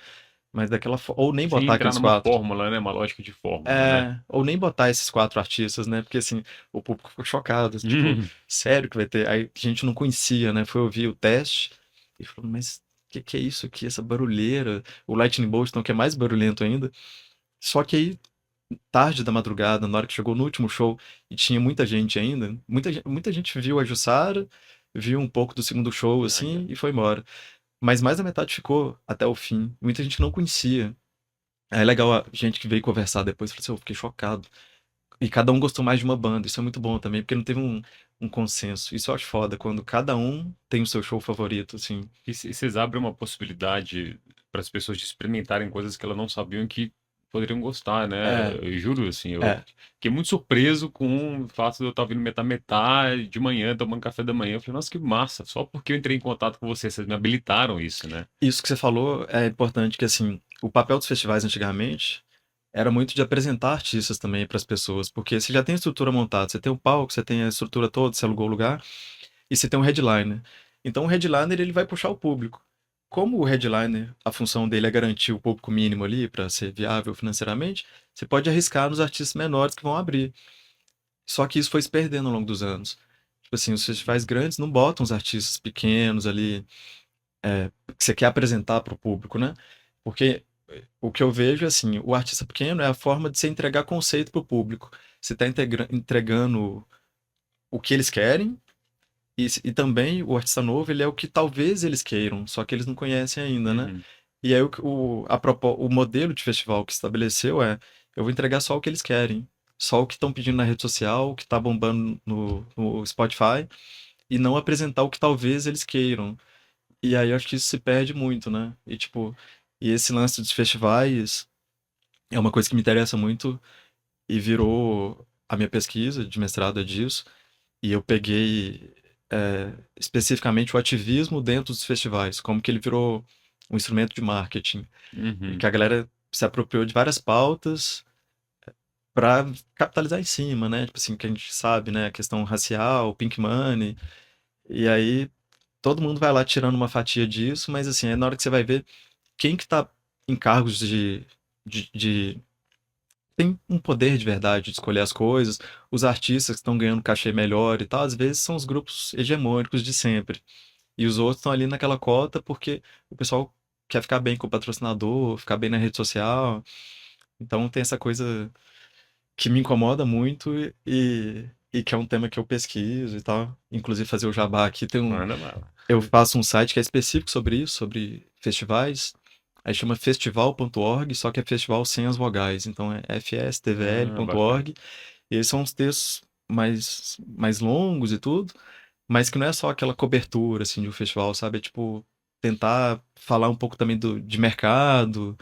Mas daquela ou nem Sem botar entrar aqueles numa quatro. fórmula, né? Uma lógica de fórmula, né? Ou nem botar esses quatro artistas, né? Porque assim, o público ficou chocado. Tipo, Uhum. sério que vai ter? Aí a gente não conhecia, né? Foi ouvir o teste e falou, mas o que que é isso aqui? Essa barulheira? O Lightning Bolt, então, que é mais barulhento ainda. Só que aí, tarde da madrugada, na hora que chegou no último show e tinha muita gente ainda, muita gente viu a Jussara, viu um pouco do segundo show, Ah, já. assim, e foi embora. Mas mais da metade ficou até o fim. Muita gente não conhecia. É legal a gente que veio conversar depois, falou assim, eu fiquei chocado. E cada um gostou mais de uma banda, isso é muito bom também, porque não teve um consenso. Isso eu acho foda, quando cada um tem o seu show favorito, assim. E vocês abrem uma possibilidade para as pessoas de experimentarem coisas que elas não sabiam que poderiam gostar, né? É, Eu juro, assim, eu é. fiquei muito surpreso com o fato de eu estar ouvindo metá de manhã, tomando café da manhã. Eu falei, nossa, que massa, só porque eu entrei em contato com vocês me habilitaram isso, né? Isso que você falou é importante, que assim, o papel dos festivais antigamente era muito de apresentar artistas também para as pessoas, porque você já tem a estrutura montada, você tem o palco, você tem a estrutura toda, você alugou o lugar, e você tem um headliner. Então o headliner ele vai puxar o público. Como o headliner, a função dele é garantir o público mínimo ali para ser viável financeiramente, você pode arriscar nos artistas menores que vão abrir. Só que isso foi se perdendo ao longo dos anos. Tipo assim, os festivais grandes não botam os artistas pequenos ali, que você quer apresentar para o público, né? Porque o que eu vejo é assim, o artista pequeno é a forma de você entregar conceito para o público. Você está entregando o que eles querem e também o artista novo, ele é o que talvez eles queiram, só que eles não conhecem ainda, né? Uhum. E aí o modelo de festival que estabeleceu eu vou entregar só o que eles querem, só o que estão pedindo na rede social, o que está bombando no Spotify, e não apresentar o que talvez eles queiram. E aí eu acho que isso se perde muito, né? E tipo, E esse lance dos festivais é uma coisa que me interessa muito e virou a minha pesquisa de mestrado é disso. E eu peguei especificamente o ativismo dentro dos festivais, como que ele virou um instrumento de marketing, e que a galera se apropriou de várias pautas para capitalizar em cima, né? Tipo assim, que a gente sabe, né? A questão racial, Pink Money, e aí todo mundo vai lá tirando uma fatia disso, mas assim, é na hora que você vai ver quem que tá em cargos de tem um poder de verdade de escolher as coisas, os artistas que estão ganhando cachê melhor e tal, às vezes são os grupos hegemônicos de sempre. E os outros estão ali naquela cota porque o pessoal quer ficar bem com o patrocinador, ficar bem na rede social. Então tem essa coisa que me incomoda muito e que é um tema que eu pesquiso e tal. Inclusive fazer o jabá aqui, Manda bala. eu faço um site que é específico sobre isso, sobre festivais. Aí chama festival.org, só que é festival sem as vogais. Então é Bacana. fstvl.org. E eles são uns textos mais longos e tudo, mas que não é só aquela cobertura assim de um festival, sabe? É tipo tentar falar um pouco também de mercado,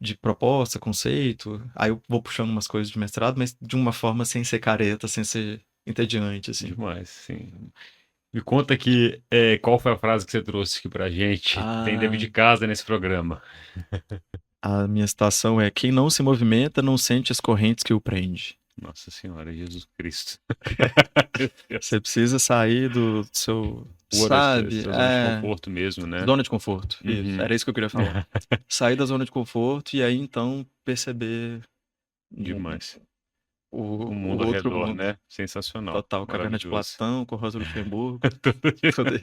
de proposta, conceito. Aí eu vou puxando umas coisas de mestrado, mas de uma forma sem ser careta, sem ser entediante, assim. Demais, sim. Me conta aqui, qual foi a frase que você trouxe aqui pra gente? Tem dever Ah, de casa nesse programa. a minha citação é: quem não se movimenta não sente as correntes que o prende. Nossa Senhora, Jesus Cristo. Meu Deus. Você precisa sair do seu, Fora sabe? essa zona de conforto mesmo, né? Zona de conforto. Isso, Uhum. era isso que eu queria falar. Sair da zona de conforto e aí então perceber Demais. o O o mundo ao outro redor, mundo. né? Sensacional. Total, Caverna de Maravilhoso. Platão, com Rosa Luxemburgo. Tudo de- Tudo isso.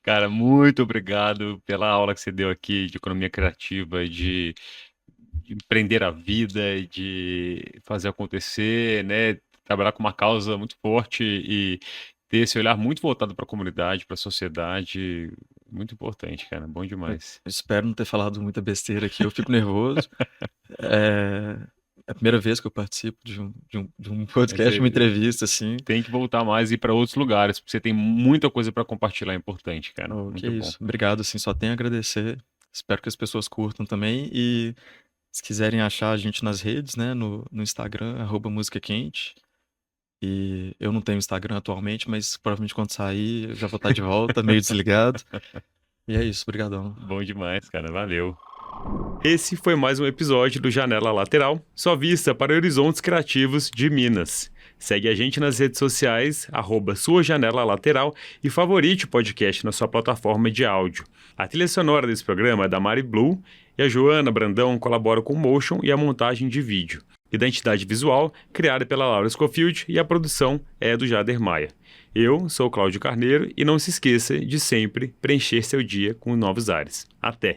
Cara, muito obrigado pela aula que você deu aqui de economia criativa, de empreender a vida, de fazer acontecer, né? Trabalhar com uma causa muito forte e ter esse olhar muito voltado para a comunidade, para a sociedade. Muito importante, cara. Bom Eu demais. espero não ter falado muita besteira aqui, eu fico nervoso. É a primeira vez que eu participo de um Mas podcast, uma você entrevista, assim. tem que voltar mais e ir para outros lugares, porque você tem muita coisa para compartilhar importante, cara. Oh, que Muito bom. isso. Obrigado, assim, só tenho a agradecer. Espero que as pessoas curtam também. E se quiserem achar a gente nas redes, né, no Instagram, @música quente. E eu não tenho Instagram atualmente, mas provavelmente quando sair eu já vou estar de volta, meio desligado. E é isso, brigadão. Bom demais, cara. Valeu. Esse foi mais um episódio do Janela Lateral, sua vista para horizontes criativos de Minas. Segue a gente nas redes sociais, @sua janela lateral, e favorite o podcast na sua plataforma de áudio. A trilha sonora desse programa é da Mari Blue e a Joana Brandão colabora com o motion e a montagem de vídeo. Identidade visual criada pela Laura Scofield e a produção é do Jader Maia. Eu sou o Cláudio Carneiro e não se esqueça de sempre preencher seu dia com novos ares. Até!